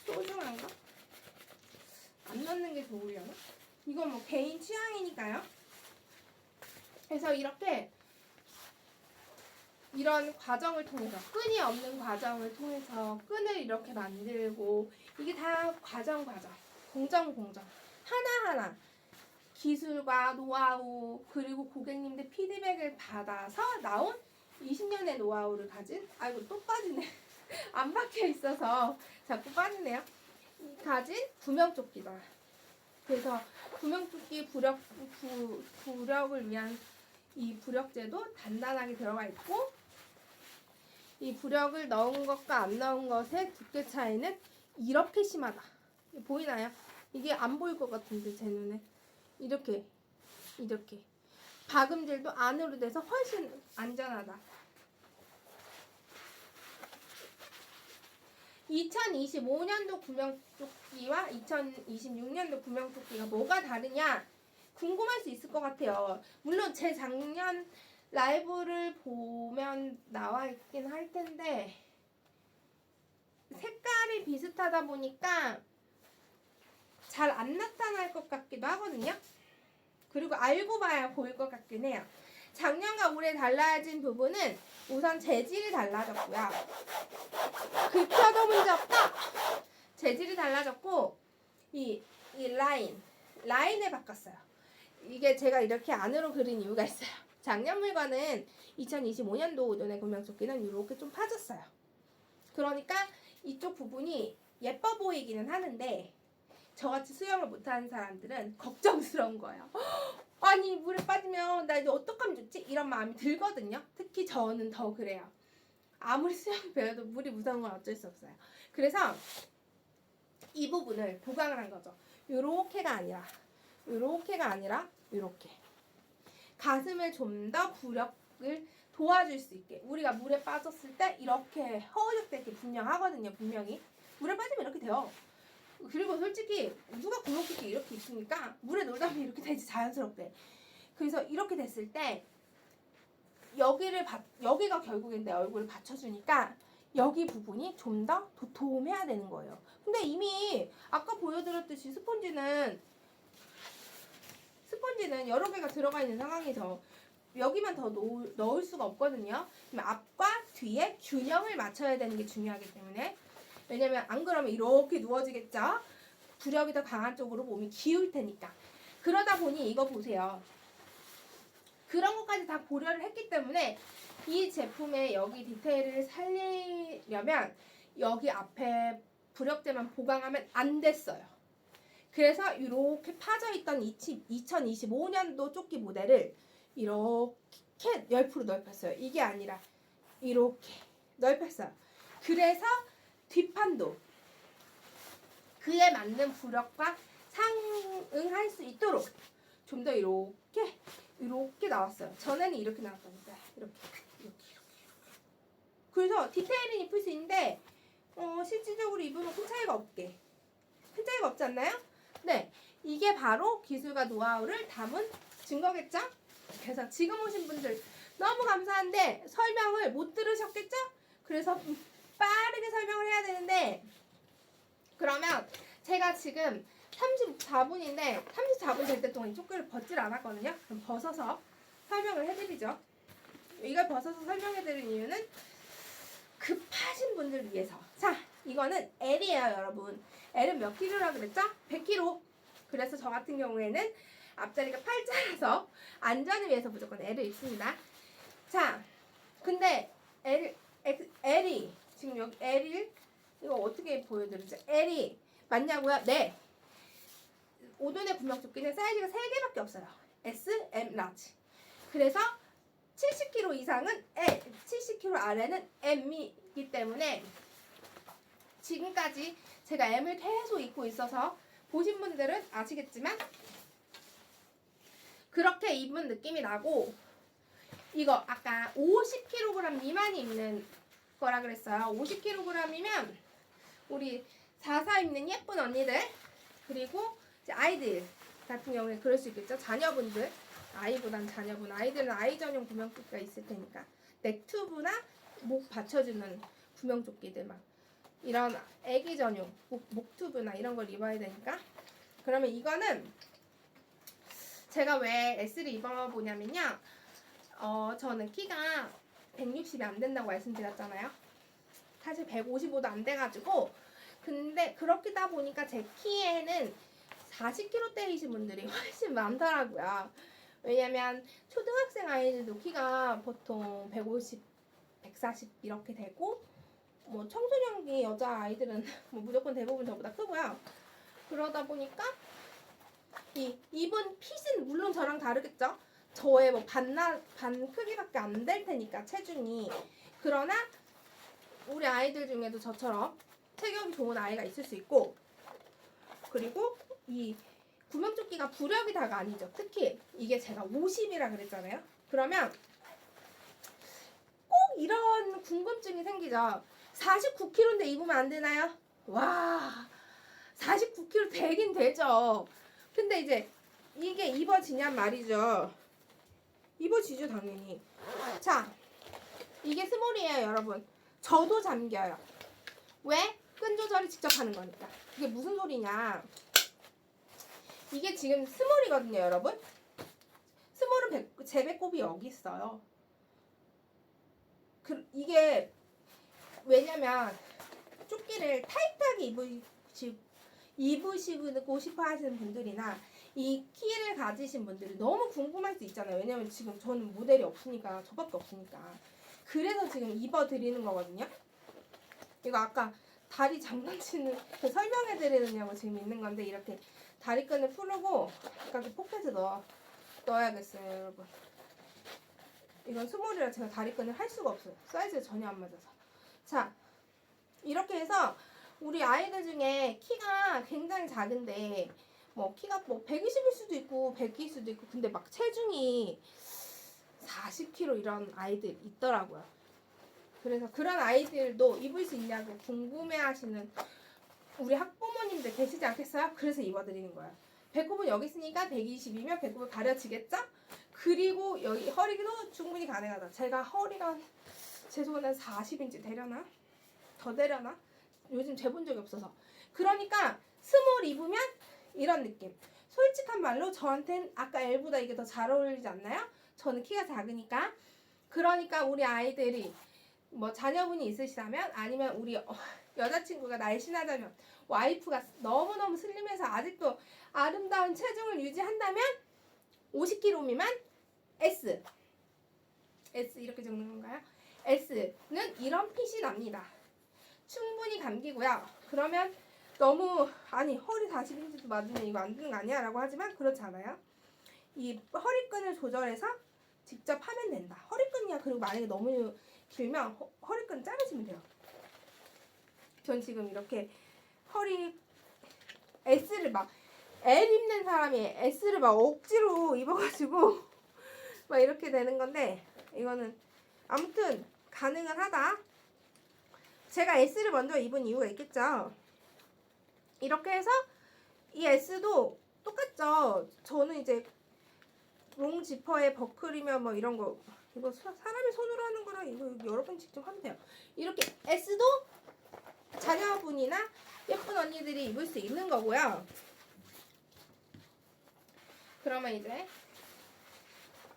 소중한가? 안 넣는 게 좋으려나? 이건 뭐 개인 취향이니까요. 그래서 이런 과정을 통해서 끈이 없는 과정을 통해서 끈을 이렇게 만들고 이게 다 과정 공정 하나하나 기술과 노하우 그리고 고객님들 피드백을 받아서 나온 20년의 노하우를 가진 아이고 또 빠지네 안 박혀 있어서 자꾸 빠지네요. 가진 구명조끼다. 그래서 구명조끼 부력을 위한 이 부력제도 단단하게 들어가 있고 이 부력을 넣은 것과 안 넣은 것의 두께 차이는 이렇게 심하다. 보이나요? 이게 안 보일 것 같은데 제 눈에 이렇게 박음질도 안으로 돼서 훨씬 안전하다. 2025년도 구명조끼와 2026년도 구명조끼가 뭐가 다르냐 궁금할 수 있을 것 같아요. 물론 제 작년 라이브를 보면 나와 있긴 할 텐데 색깔이 비슷하다 보니까 잘 안 나타날 것 같기도 하거든요. 그리고 알고 봐야 보일 것 같긴 해요. 작년과 올해 달라진 부분은 우선 재질이 달라졌고요. 긁혀도 문제없다. 재질이 달라졌고 이 라인을 바꿨어요. 이게 제가 이렇게 안으로 그린 이유가 있어요. 작년 물건은 2025년도 오돈의 구명조끼는 이렇게 좀 파졌어요. 그러니까 이쪽 부분이 예뻐 보이기는 하는데 저같이 수영을 못하는 사람들은 걱정스러운 거예요. 아니 물에 빠지면 나 이제 어떡하면 좋지? 이런 마음이 들거든요. 특히 저는 더 그래요. 아무리 수영을 배워도 물이 무서운 건 어쩔 수 없어요. 그래서 이 부분을 보강을 한 거죠. 요렇게가 아니라 요렇게 가슴을 좀 더 부력을 도와줄 수 있게 우리가 물에 빠졌을 때 이렇게 허우적대게 분명하거든요. 분명히 물에 빠지면 이렇게 돼요. 그리고 솔직히 누가 구명조끼 이렇게 입습니까? 물에 놀다 보면 이렇게 되지 자연스럽게. 그래서 이렇게 됐을 때 여기가 결국엔 내 얼굴을 받쳐주니까 여기 부분이 좀 더 도톰해야 되는 거예요. 근데 이미 아까 보여드렸듯이 스펀지는 여러 개가 들어가 있는 상황에서 여기만 더 넣을 수가 없거든요. 그럼 앞과 뒤에 균형을 맞춰야 되는 게 중요하기 때문에 왜냐면 안 그러면 이렇게 누워지겠죠? 부력이 더 강한 쪽으로 몸이 기울 테니까. 그러다 보니 이거 보세요. 그런 것까지 다 고려를 했기 때문에 이 제품의 여기 디테일을 살리려면 여기 앞에 부력재만 보강하면 안 됐어요. 그래서 이렇게 파져있던 2025년도 조끼 모델을 이렇게 옆으로 넓혔어요. 이게 아니라 이렇게 넓혔어요. 그래서 뒷판도 그에 맞는 부력과 상응할 수 있도록 좀 더 이렇게 나왔어요. 전에는 이렇게 나왔거든요. 이렇게. 그래서 디테일은 입을 수 있는데 실질적으로 입으면 큰 차이가 없지 않나요? 네, 이게 바로 기술과 노하우를 담은 증거겠죠? 그래서 지금 오신 분들 너무 감사한데 설명을 못 들으셨겠죠? 그래서 빠르게 설명을 해야 되는데 그러면 제가 지금 34분인데 34분 될 때 동안 조끼를 벗질 않았거든요. 그럼 벗어서 설명을 해드리죠. 이걸 벗어서 설명해드릴 이유는 급하신 분들 위해서. 자, 이거는 L이에요, 여러분. L은 몇 킬로라 그랬죠? 100kg. 그래서 저 같은 경우에는 앞자리가 8자라서 안전을 위해서 무조건 L을 입습니다. 자, 근데 L이 지금 여기 L이 이거 어떻게 보여드리죠? L이 맞냐고요? 네. 오돈의 구명조끼는 사이즈가 3개밖에 없어요. S, M, 라지. 그래서 70kg 이상은 L, 70kg 아래는 M이기 때문에 지금까지 제가 M을 계속 입고 있어서 보신 분들은 아시겠지만 그렇게 입은 느낌이 나고 이거 아까 50kg 미만이 입는 거라 그랬어요. 50kg이면 우리 44 입는 예쁜 언니들 그리고 이제 아이들 같은 경우에 그럴 수 있겠죠. 자녀분들 아이보단 자녀분 아이들은 아이 전용 구명조끼가 있을 테니까 넥튜브나 목 받쳐주는 구명조끼들 막 이런 애기 전용 목튜브나 이런 걸 입어야 되니까 그러면 이거는 제가 왜 S를 입어보냐면요. 저는 키가 160이 안 된다고 말씀드렸잖아요. 사실 155도 안 돼가지고 근데 그렇다 보니까 제 키에는 40kg대이신 분들이 훨씬 많더라고요. 왜냐면 초등학생 아이들도 키가 보통 150, 140 이렇게 되고 뭐 청소년기 여자 아이들은 뭐 무조건 대부분 저보다 크고요. 그러다 보니까 이 입은 핏은 물론 저랑 다르겠죠. 저의 뭐 반 크기밖에 안 될 테니까 체중이. 그러나 우리 아이들 중에도 저처럼 체격이 좋은 아이가 있을 수 있고 그리고 이 구명조끼가 부력이 다가 아니죠. 특히 이게 제가 50이라 그랬잖아요. 그러면 꼭 이런 궁금증이 생기죠. 49kg인데 입으면 안 되나요? 와, 49kg 되긴 되죠. 근데 이제 이게 입어지냔 말이죠. 입어지죠, 당연히. 자, 이게 스몰이에요, 여러분. 저도 잠겨요. 왜? 끈 조절을 직접 하는 거니까. 이게 무슨 소리냐. 이게 지금 스몰이거든요, 여러분. 스몰은 제 배꼽이 여기 있어요. 이게 왜냐면 조끼를 타이트하게 입으시고 싶어 하시는 분들이나 이 키를 가지신 분들이 너무 궁금할 수 있잖아요. 왜냐면 지금 저는 모델이 없으니까 저밖에 없으니까 그래서 지금 입어드리는 거거든요. 이거 아까 다리 장난치는 설명해드리느냐고 지금 있는 건데 이렇게 다리끈을 풀고 약간 포켓에 넣어야겠어요, 여러분. 이건 스몰이라 제가 다리끈을 할 수가 없어요. 사이즈가 전혀 안 맞아서. 자, 이렇게 해서 우리 아이들 중에 키가 굉장히 작은데 뭐 키가 뭐 120일 수도 있고 100일 수도 있고 근데 막 체중이 40kg 이런 아이들 있더라고요. 그래서 그런 아이들도 입을 수 있냐고 궁금해하시는 우리 학부모님들 계시지 않겠어요? 그래서 입어드리는 거예요. 배꼽은 여기 있으니까 120이면 배꼽을 가려지겠죠? 그리고 여기 허리도 충분히 가능하다. 제가 허리가 제 손은 40인치 되려나? 더 되려나? 요즘 재본 적이 없어서. 그러니까 스몰 입으면 이런 느낌. 솔직한 말로 저한텐 아까 L보다 이게 더 잘 어울리지 않나요? 저는 키가 작으니까. 그러니까 우리 아이들이 뭐 자녀분이 있으시다면 아니면 우리 여자친구가 날씬하다면, 와이프가 너무너무 슬림해서 아직도 아름다운 체중을 유지한다면 50kg 미만 S. S 이렇게 적는 건가요? S는 이런 핏이 납니다. 충분히 감기고요. 그러면 너무 아니 허리 40인치도 맞으면 이거 안 되는 거 아니야? 라고 하지만 그렇지 않아요. 이 허리끈을 조절해서 직접 하면 된다. 허리끈이야. 그리고 만약에 너무 길면 허리끈 자르시면 돼요. 전 지금 이렇게 허리 S를 막 L 입는 사람이 S를 막 억지로 입어가지고 막 이렇게 되는 건데 이거는 아무튼 가능은 하다. 제가 S를 먼저 입은 이유가 있겠죠. 이렇게 해서 이 S도 똑같죠. 저는 이제 롱 지퍼에 버클이면 뭐 이런 거 이거 사람이 손으로 하는 거라 이거 여러분 직접 하면 돼요. 이렇게 S도 자녀분이나 예쁜 언니들이 입을 수 있는 거고요. 그러면 이제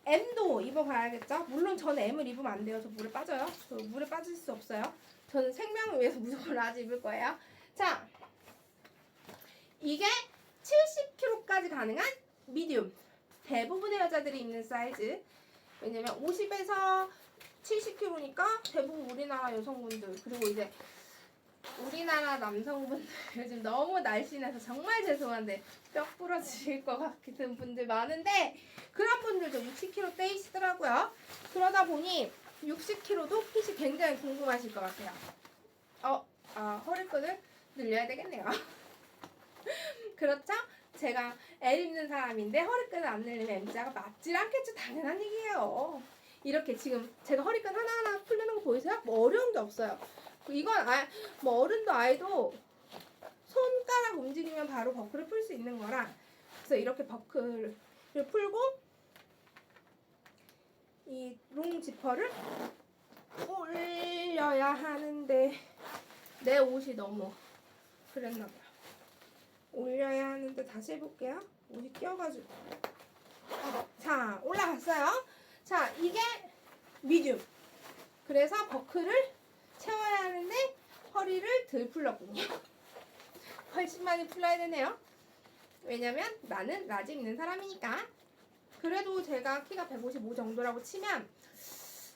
M도 입어봐야겠죠? 물론 저는 M을 입으면 안 돼요. 저 물에 빠져요. 저 물에 빠질 수 없어요. 저는 생명을 위해서 무조건 라지 입을 거예요. 자, 이게 70kg까지 가능한 미디움. 대부분의 여자들이 입는 사이즈. 왜냐면 50에서 70kg니까 대부분 우리나라 여성분들 그리고 이제 우리나라 남성분들 요즘 너무 날씬해서 정말 죄송한데 뼈 부러질 것 같은 분들 많은데 그런 분들도 60kg 떼이시더라고요. 그러다 보니 60kg도 핏이 굉장히 궁금하실 것 같아요. 허리끈을 늘려야 되겠네요. 그렇죠? 제가 L 입는 사람인데 허리끈을 안 늘리면 M자가 맞질 않겠죠. 당연한 얘기예요. 이렇게 지금 제가 허리끈 하나하나 풀리는 거 보이세요? 뭐 어려운 게 없어요. 이건 뭐 어른도 아이도 손가락 움직이면 바로 버클을 풀 수 있는 거라 그래서 이렇게 버클을 풀고 이 롱 지퍼를 올려야 하는데 내 옷이 너무 그랬나 봐요. 올려야 하는데 다시 해볼게요. 옷이 껴가지고 자 올라갔어요. 자 이게 미디움. 그래서 버클을 채워야 하는데 허리를 덜 풀렀군요. 훨씬 많이 풀어야 되네요. 왜냐면 나는 라지 입는 사람이니까. 그래도 제가 키가 155 정도라고 치면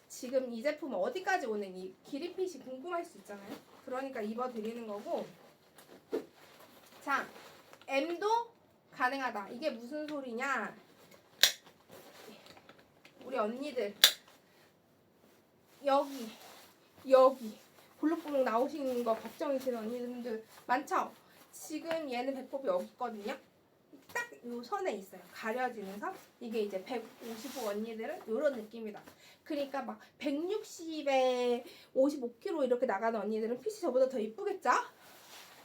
지금 이 제품 어디까지 오는 이 길이핏이 궁금할 수 있잖아요. 그러니까 입어드리는 거고. 자, M도 가능하다. 이게 무슨 소리냐? 우리 언니들 여기 볼록볼록 나오시는 거 걱정이시는 언니들 많죠? 지금 얘는 배꼽이 여기 있거든요. 딱 요 선에 있어요. 가려지는 선. 이게 이제 155 언니들은 요런 느낌이다. 그러니까 막 160에 55kg 이렇게 나가는 언니들은 핏이 저보다 더 이쁘겠죠?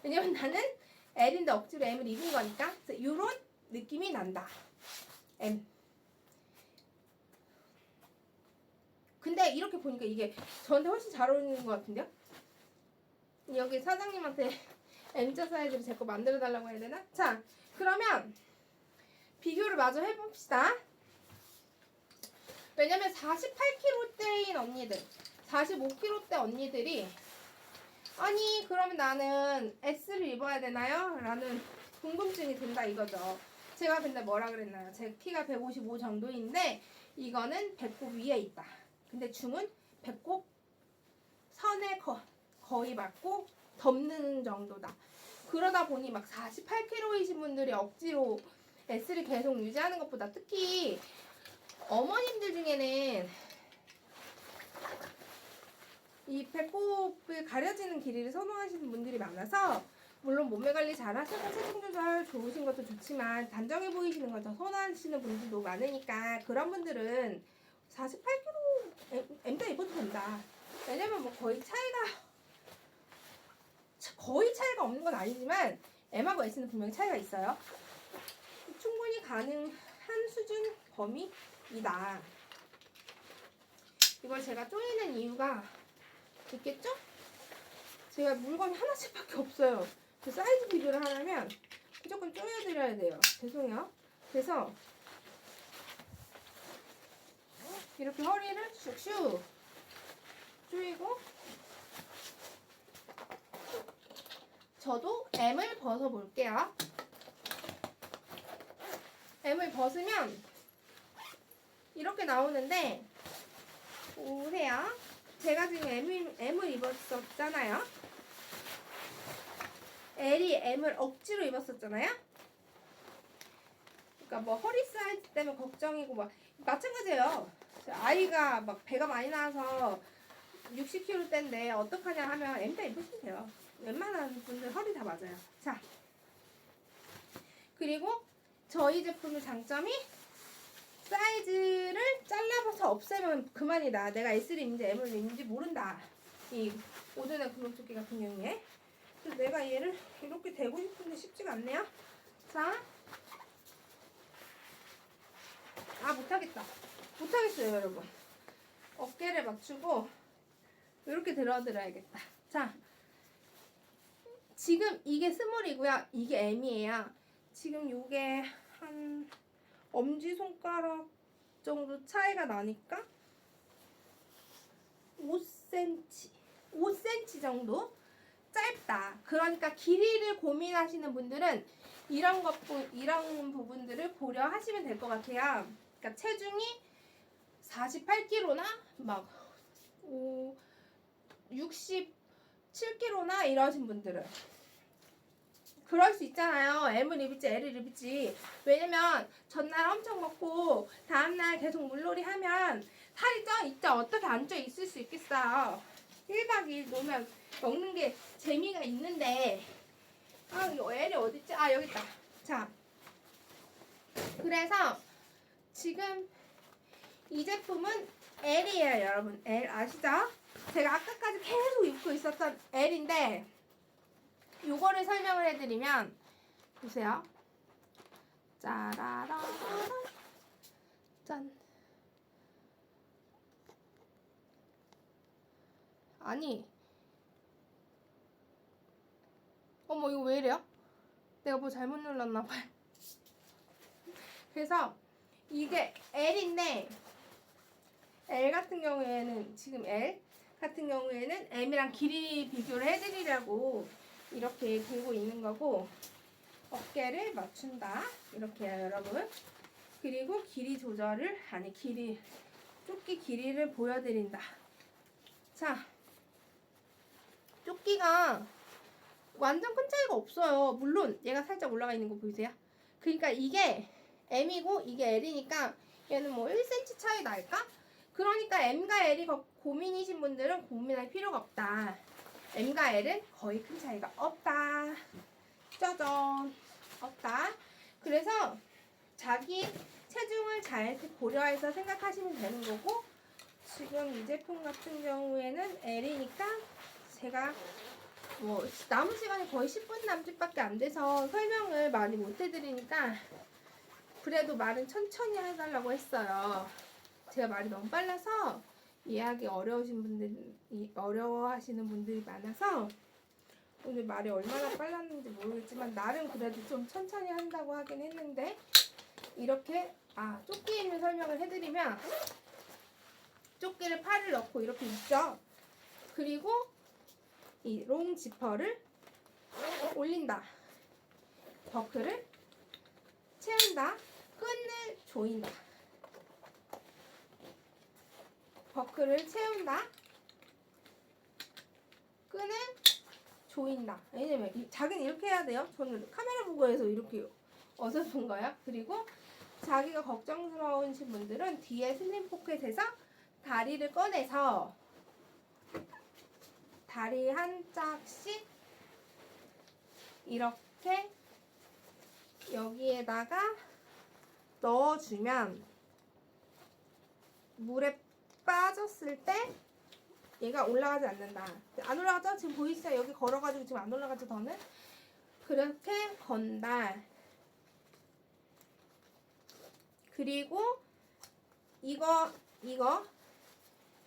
왜냐면 나는 L인데 억지로 M을 입은 거니까. 그래서 요런 느낌이 난다. M. 근데 이렇게 보니까 이게 저한테 훨씬 잘 어울리는 것 같은데요? 여기 사장님한테 M자 사이즈로 제 거 만들어 달라고 해야 되나? 자, 그러면 비교를 마저 해봅시다. 왜냐면 48kg대인 언니들, 45kg대 언니들이 아니 그러면 나는 S를 입어야 되나요? 라는 궁금증이 든다 이거죠. 제가 근데 뭐라 그랬나요? 제 키가 155 정도인데 이거는 배꼽 위에 있다. 근데 중은 배꼽 선에 거의 맞고 덮는 정도다. 그러다 보니 막 48kg이신 분들이 억지로 S를 계속 유지하는 것보다 특히 어머님들 중에는 이 배꼽을 가려지는 길이를 선호하시는 분들이 많아서 물론 몸매 관리 잘 하셔서 체중 조절 좋으신 것도 좋지만 단정해 보이시는 걸 더 선호하시는 분들도 많으니까 그런 분들은 48kg M자 입어도 된다. 왜냐면 뭐 거의 차이가 없는 건 아니지만 M하고 S는 분명히 차이가 있어요. 충분히 가능한 수준 범위이다. 이걸 제가 쪼이는 이유가 있겠죠? 제가 물건이 하나씩밖에 없어요. 그 사이즈 비교를 하려면 무조건 쪼여드려야 돼요. 죄송해요. 그래서 이렇게 허리를 슉슉 조이고 저도 M을 벗어볼게요. M을 벗으면 이렇게 나오는데 보세요. 제가 지금 M을 입었었잖아요. L이 M을 억지로 입었었잖아요. 그러니까 뭐 허리 사이즈 때문에 걱정이고 막 마찬가지예요. 아이가 막 배가 많이 나와서 60kg대인데 어떡하냐 하면 M자 입으시면 돼요. 웬만한 분들 허리 다 맞아요. 자, 그리고 저희 제품의 장점이 사이즈를 잘라서 없애면 그만이다. 내가 S를 입는지 M을 입는지 모른다. 이 오전에 구명조끼 같은 경우에. 그래서 내가 얘를 이렇게 대고 싶은데 쉽지가 않네요. 자, 못하겠다. 못하겠어요, 여러분. 어깨를 맞추고 이렇게 들어드려야겠다. 자, 지금 이게 스몰이고요. 이게 M이에요. 지금 요게 한 엄지손가락 정도 차이가 나니까 5cm 정도 짧다. 그러니까 길이를 고민하시는 분들은 이런 부분들을 고려하시면 될 것 같아요. 그러니까 체중이 48kg나 막 67kg나 이러신 분들은 그럴 수 있잖아요. M을 입을지 L을 입을지. 왜냐면 전날 엄청 먹고 다음날 계속 물놀이 하면 살이 쪄 있죠. 어떻게 안 쪄 있을 수 있겠어요. 1박 2일 놀면 먹는 게 재미가 있는데 이거 L이 어딨지? 여기 있다. 자, 그래서 지금 이 제품은 L이에요, 여러분. L 아시죠? 제가 아까까지 계속 입고 있었던 L인데 요거를 설명을 해드리면 보세요. 짜라라 짠. 아니, 어머 이거 왜 이래요? 내가 뭐 잘못 눌렀나봐요. 그래서 이게 L인데 L 같은 경우에는 지금 L 같은 경우에는 M이랑 길이 비교를 해드리려고 이렇게 들고 있는 거고 어깨를 맞춘다 이렇게요, 여러분. 그리고 길이 조절을 조끼 길이를 보여드린다. 자, 조끼가 완전 큰 차이가 없어요. 물론 얘가 살짝 올라가 있는 거 보이세요? 그러니까 이게 M이고 이게 L이니까 얘는 뭐 1cm 차이 날까? 그러니까 M과 L이 고민이신 분들은 고민할 필요가 없다. M과 L은 거의 큰 차이가 없다. 짜잔. 없다. 그래서 자기 체중을 잘 고려해서 생각하시면 되는 거고 지금 이 제품 같은 경우에는 L이니까 제가 뭐 남은 시간이 거의 10분 남짓밖에 안 돼서 설명을 많이 못 해드리니까 그래도 말은 천천히 해달라고 했어요. 제가 말이 너무 빨라서 이해하기 어려워하시는 분들이 많아서 오늘 말이 얼마나 빨랐는지 모르겠지만 나름 그래도 좀 천천히 한다고 하긴 했는데 이렇게 조끼 입는 설명을 해드리면 조끼를 팔을 넣고 이렇게 입죠. 그리고 이 롱 지퍼를 올린다. 버클을 채운다. 끈을 조인다. 버클을 채운다. 끈을 조인다. 왜냐면 자기는 이렇게 해야 돼요. 저는 카메라 보고 해서 이렇게 어설픈 거예요. 그리고 자기가 걱정스러우신 분들은 뒤에 슬림 포켓에서 다리를 꺼내서 다리 한 짝씩 이렇게 여기에다가 넣어주면 물에 빠졌을 때 얘가 올라가지 않는다. 안 올라가죠? 지금 보이시죠? 여기 걸어가지고 지금 안 올라가죠, 더는? 그렇게 건다. 그리고 이거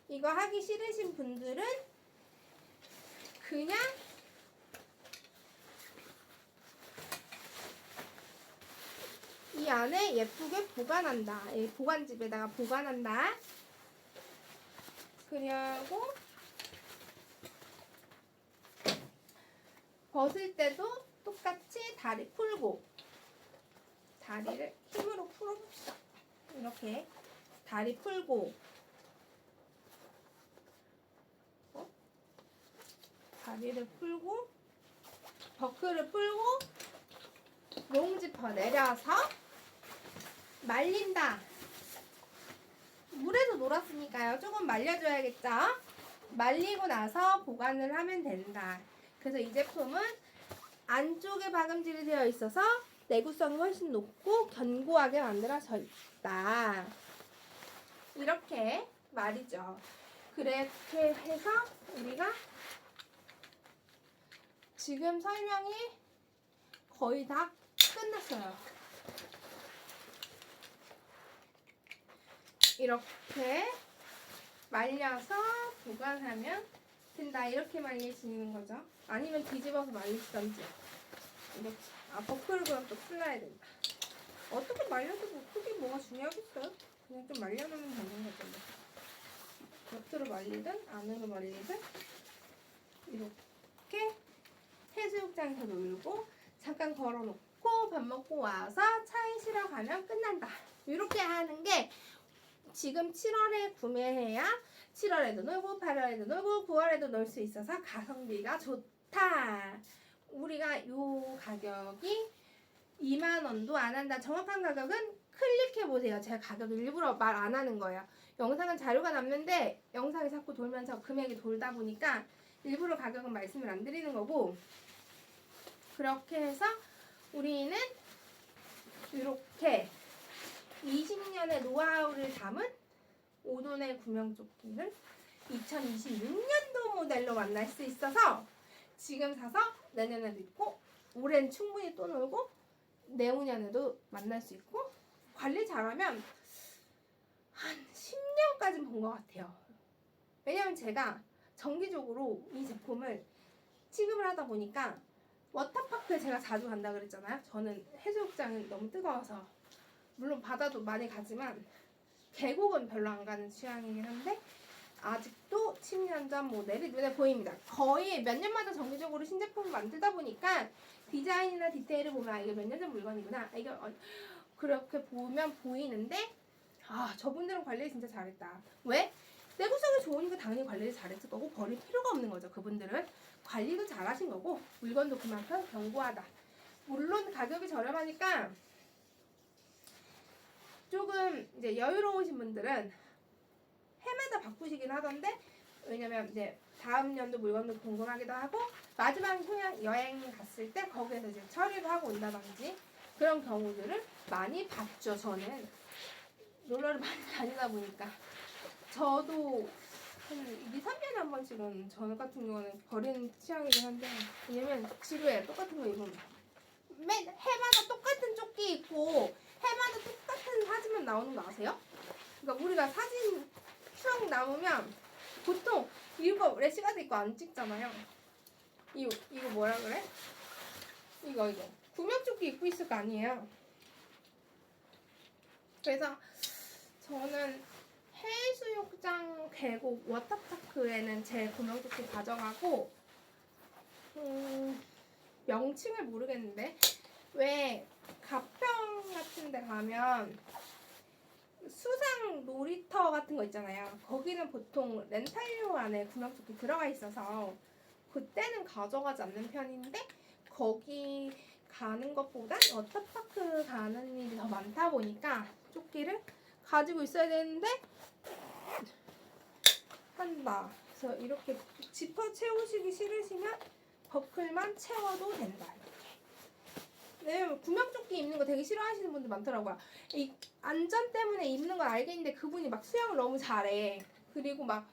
하기 싫으신 분들은 그냥 이 안에 예쁘게 보관한다. 이 보관집에다가 보관한다. 그리고 벗을 때도 똑같이 다리 풀고 다리를 힘으로 풀어봅시다. 이렇게 다리 풀고 다리를 풀고 버클을 풀고 롱지퍼 내려서 말린다. 물에서 놀았으니까요. 조금 말려줘야겠죠? 말리고 나서 보관을 하면 된다. 그래서 이 제품은 안쪽에 박음질이 되어 있어서 내구성이 훨씬 높고 견고하게 만들어져 있다. 이렇게 말이죠. 그렇게 해서 우리가 지금 설명이 거의 다 끝났어요. 이렇게 말려서 보관하면 된다. 이렇게 말리시는 거죠. 아니면 뒤집어서 말리시던지. 이렇게. 버클을 그럼 또 풀러야 된다. 어떻게 말려도 뭐 크게 뭐가 중요하겠어요? 그냥 좀 말려놓으면 되는 거죠. 겉으로 말리든 안으로 말리든 이렇게 해수욕장에서 놀고 잠깐 걸어놓고 밥 먹고 와서 차에 실어 가면 끝난다. 이렇게 하는 게 지금 7월에 구매해야 7월에도 놀고 8월에도 놀고 9월에도 놀 수 있어서 가성비가 좋다. 우리가 요 가격이 2만원도 안 한다. 정확한 가격은 클릭해보세요. 제가 가격을 일부러 말 안 하는 거예요. 영상은 자료가 남는데 영상이 자꾸 돌면서 금액이 돌다 보니까 일부러 가격은 말씀을 안 드리는 거고, 그렇게 해서 우리는 이렇게 20년의 노하우를 담은 오돈의 구명조끼를 2026년도 모델로 만날 수 있어서 지금 사서 내년에도 입고 올해는 충분히 또 놀고 내후년에도 만날 수 있고 관리 잘하면 한 10년까지는 본 것 같아요. 왜냐면 제가 정기적으로 이 제품을 취급을 하다 보니까 워터파크에 제가 자주 간다 그랬잖아요. 저는 해수욕장은 너무 뜨거워서 물론 바다도 많이 가지만 계곡은 별로 안 가는 취향이긴 한데 아직도 10년 전 모델이 눈에 보입니다. 거의 몇 년마다 정기적으로 신제품을 만들다 보니까 디자인이나 디테일을 보면 아, 이게 몇 년 전 물건이구나. 이게 그렇게 보면 보이는데 저분들은 관리를 진짜 잘했다. 왜? 내구성이 좋으니까 당연히 관리를 잘했을 거고 버릴 필요가 없는 거죠. 그분들은 관리도 잘하신 거고 물건도 그만큼 견고하다. 물론 가격이 저렴하니까 조금 이제 여유로우신 분들은 해마다 바꾸시긴 하던데, 왜냐면 이제 다음 연도 물건도 궁금하기도 하고 마지막 휴양 여행 갔을 때 거기에서 이제 처리를 하고 온다든지 그런 경우들을 많이 봤죠. 저는 놀러를 많이 다니다 보니까 저도 한 2, 3년에 한 번씩은 저 같은 경우는 버리는 취향이긴 한데, 왜냐면 지루해. 똑같은 거 입으면 해마다 똑같은 조끼 입고 해마다 똑같은 사진만 나오는 거 아세요? 그러니까 우리가 사진 추억 남으면 보통 이거 래시가드 입고 안 찍잖아요. 이거 뭐라 그래? 이거 구명조끼 입고 있을 거 아니에요. 그래서 저는 해수욕장, 계곡, 워터파크에는 제 구명조끼 가져가고 명칭을 모르겠는데 왜 가평 같은 데 가면 수상 놀이터 같은 거 있잖아요. 거기는 보통 렌탈료 안에 구명조끼 들어가 있어서 그때는 가져가지 않는 편인데 거기 가는 것보단 워터파크 가는 일이 더 많다 보니까 조끼를 가지고 있어야 되는데 한다. 그래서 이렇게 지퍼 채우시기 싫으시면 버클만 채워도 된다. 네, 구명조끼 입는 거 되게 싫어하시는 분들 많더라고요. 이 안전 때문에 입는 건 알겠는데 그분이 막 수영을 너무 잘해. 그리고 막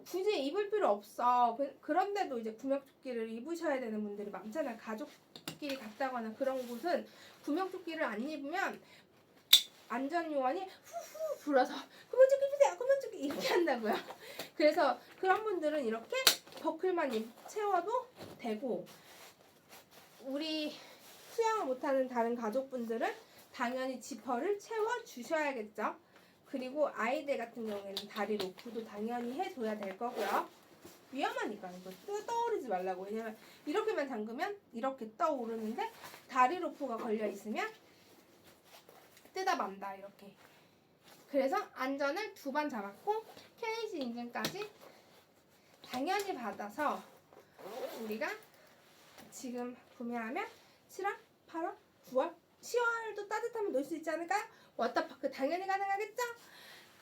굳이 입을 필요 없어. 그런데도 이제 구명조끼를 입으셔야 되는 분들이 많잖아요. 가족끼리 갔다거나 그런 곳은 구명조끼를 안 입으면 안전요원이 후후 불어서 구명조끼 입으세요. 구명조끼 이렇게 한다고요. 그래서 그런 분들은 이렇게 버클만 채워도 되고, 우리 수영을 못하는 다른 가족분들은 당연히 지퍼를 채워주셔야겠죠. 그리고 아이들 같은 경우에는 다리 로프도 당연히 해줘야 될 거고요. 위험하니까 이거 떠오르지 말라고. 왜냐면 이렇게만 잠그면 이렇게 떠오르는데 다리 로프가 걸려 있으면 뜯어 만다 이렇게. 그래서 안전을 2번 잡았고 KC 인증까지 당연히 받아서 우리가 지금 구매하면 7월, 8월, 9월, 10월도 따뜻하면 놀 수 있지 않을까요? 워터파크 당연히 가능하겠죠?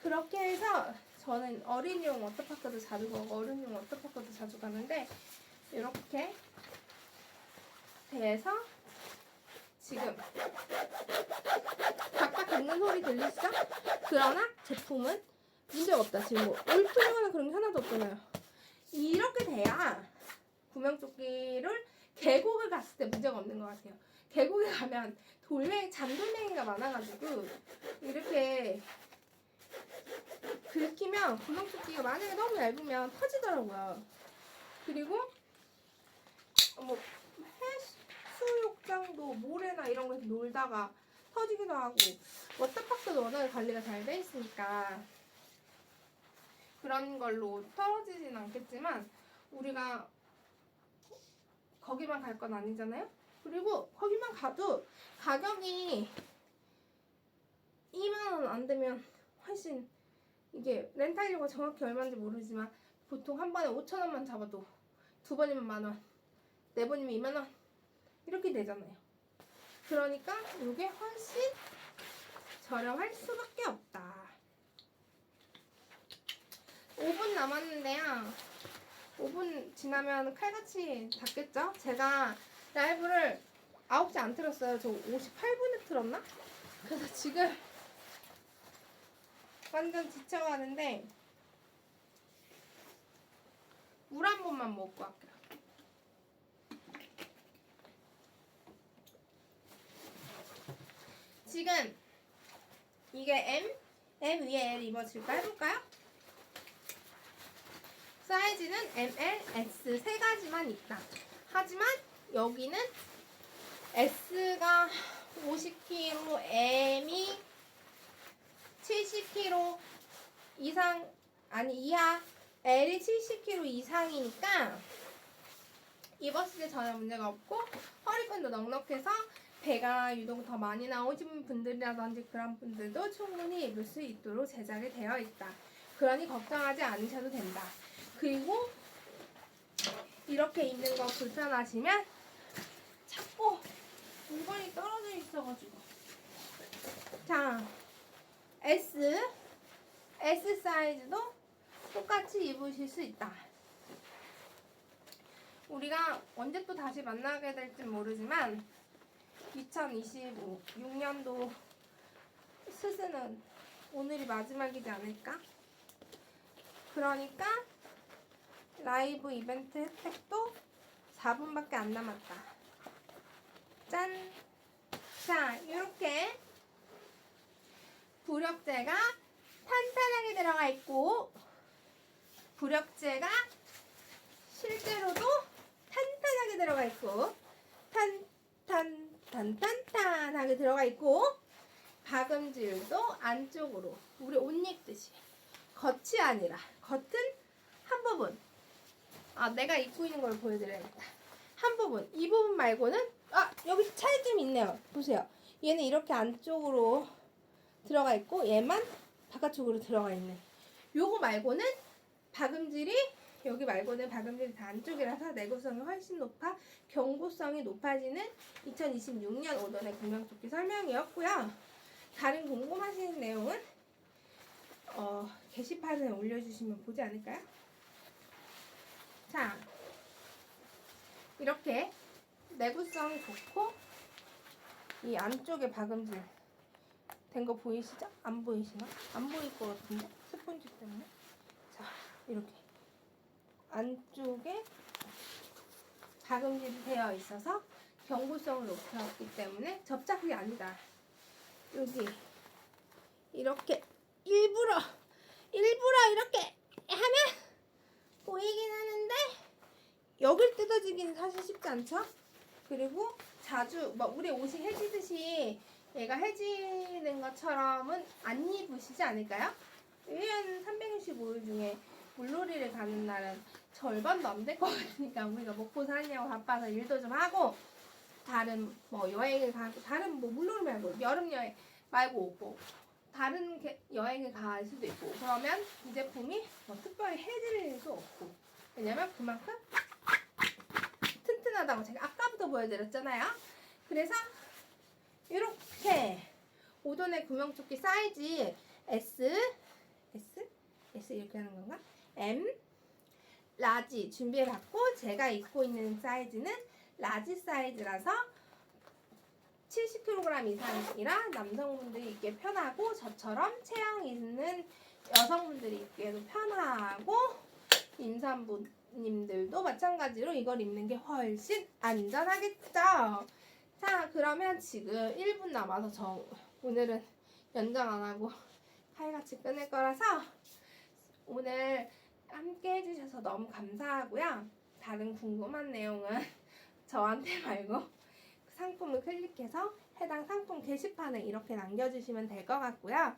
그렇게 해서 저는 어린이용 워터파크도 자주 가고 어른용 워터파크도 자주 가는데 이렇게 돼서 지금 각각 긁는 소리 들리시죠? 그러나 제품은 문제가 없다. 지금 뭐 울퉁하거나 그런 게 하나도 없잖아요. 이렇게 돼야 구명조끼를 계곡을 갔을 때 문제가 없는 것 같아요. 계곡에 가면 잔돌멩이가 많아가지고 이렇게 긁히면 구명조끼가 만약에 너무 얇으면 터지더라고요. 그리고 뭐 해수욕장도 모래나 이런 거에서 놀다가 터지기도 하고 워터파크도 워낙에 관리가 잘 돼 있으니까 그런 걸로 떨어지진 않겠지만 우리가 거기만 갈 건 아니잖아요. 그리고 거기만 가도 가격이 2만원 안 되면 훨씬 이게 렌탈료가 정확히 얼마인지 모르지만 보통 한 번에 5,000원만 잡아도 2번이면 만원, 4번이면 2만원 이렇게 되잖아요. 그러니까 이게 훨씬 저렴할 수밖에 없다. 5분 남았는데요. 5분 지나면 칼같이 닫겠죠? 제가 라이브를 9시 안 틀었어요. 저 58분에 틀었나? 그래서 지금 완전 지쳐가는데 물 한 번만 먹고 할게요. 지금 이게 M 위에 L 입어줄까 해볼까요? 사이즈는 M, L, S 세 가지만 있다. 하지만 여기는 S가 50kg, M이 70kg 이상 이하, L이 70kg 이상이니까 입었을 때 전혀 문제가 없고 허리끈도 넉넉해서 배가 유독 더 많이 나오신 분들이라든지 그런 분들도 충분히 입을 수 있도록 제작이 되어 있다. 그러니 걱정하지 않으셔도 된다. 그리고 이렇게 입는 거 불편하시면 자꾸 물건이 떨어져 있어가지고 자 S 사이즈도 똑같이 입으실 수 있다. 우리가 언제 또 다시 만나게 될지 모르지만 2026년도 스스는 오늘이 마지막이지 않을까? 그러니까 라이브 이벤트 혜택도 4분밖에 안 남았다. 짠! 자, 이렇게 부력제가 탄탄하게 들어가 있고 부력제가 실제로도 탄탄하게 들어가 있고 탄탄하게 들어가 있고 박음질도 안쪽으로 우리 옷 입듯이 겉이 아니라 겉은 한 부분 내가 입고 있는 걸 보여드려야겠다. 한 부분 이 부분 말고는 여기 차이점이 있네요. 보세요. 얘는 이렇게 안쪽으로 들어가 있고 얘만 바깥쪽으로 들어가 있네. 요거 말고는 박음질이 여기 말고는 박음질이 다 안쪽이라서 내구성이 훨씬 높아 경고성이 높아지는 2026년 5단의 구명조끼 설명이었고요. 다른 궁금하신 내용은 게시판에 올려주시면 보지 않을까요? 자, 이렇게 내구성이 좋고 이 안쪽에 박음질 된 거 보이시죠? 안 보이시나? 안 보일 것 같은데? 스펀지 때문에. 자, 이렇게 안쪽에 박음질이 되어 있어서 경고성을 높였기 때문에 접착이 아니다. 여기 이렇게 일부러 이렇게 하면 보이긴 하는데 여길 뜯어지기는 사실 쉽지 않죠? 그리고 자주 우리 옷이 해지듯이 얘가 해지는 것처럼은 안 입으시지 않을까요? 1년 365일 중에 물놀이를 가는 날은 절반도 안 될 것 같으니까 우리가 먹고 사냐고 바빠서 일도 좀 하고 다른 뭐 여행을 가고 다른 뭐 물놀이 말고 여름 여행 말고 뭐 다른 여행을 갈 수도 있고 그러면 이 제품이 뭐 특별히 해질 일도 없고 왜냐면 그만큼 튼튼하다고 제가 아까부터 보여드렸잖아요. 그래서 이렇게 5돈의 구명조끼 사이즈 S 이렇게 하는 건가? M 라지 준비해봤고 제가 입고 있는 사이즈는 라지 사이즈라서 70kg 이상이라 남성분들이 입기에 편하고 저처럼 체형이 있는 여성분들이 입기에도 편하고 임산부님들도 마찬가지로 이걸 입는 게 훨씬 안전하겠죠. 자 그러면 지금 1분 남아서 오늘은 연장 안 하고 칼같이 끊을 거라서 오늘 함께 해주셔서 너무 감사하고요. 다른 궁금한 내용은 저한테 말고 상품을 클릭해서 해당 상품 게시판에 이렇게 남겨주시면 될 것 같고요.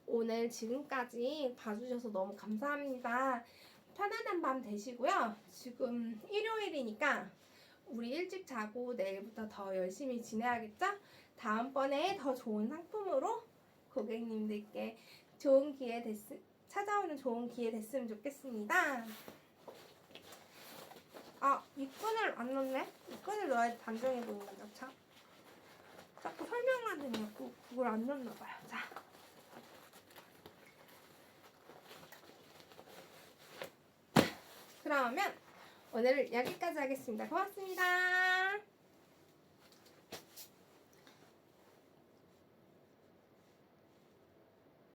오늘 지금까지 봐주셔서 너무 감사합니다. 편안한 밤 되시고요. 지금 일요일이니까 우리 일찍 자고 내일부터 더 열심히 지내야겠죠? 다음번에 더 좋은 상품으로 고객님들께 좋은 기회 찾아오는 좋은 기회 됐으면 좋겠습니다. 아, 입끈을 안 넣네? 입끈을 넣어야 단정해 보이는 거죠, 참. 자꾸 설명만 해놓고 그걸 안 넣나 봐요. 자. 그러면 오늘 여기까지 하겠습니다. 고맙습니다.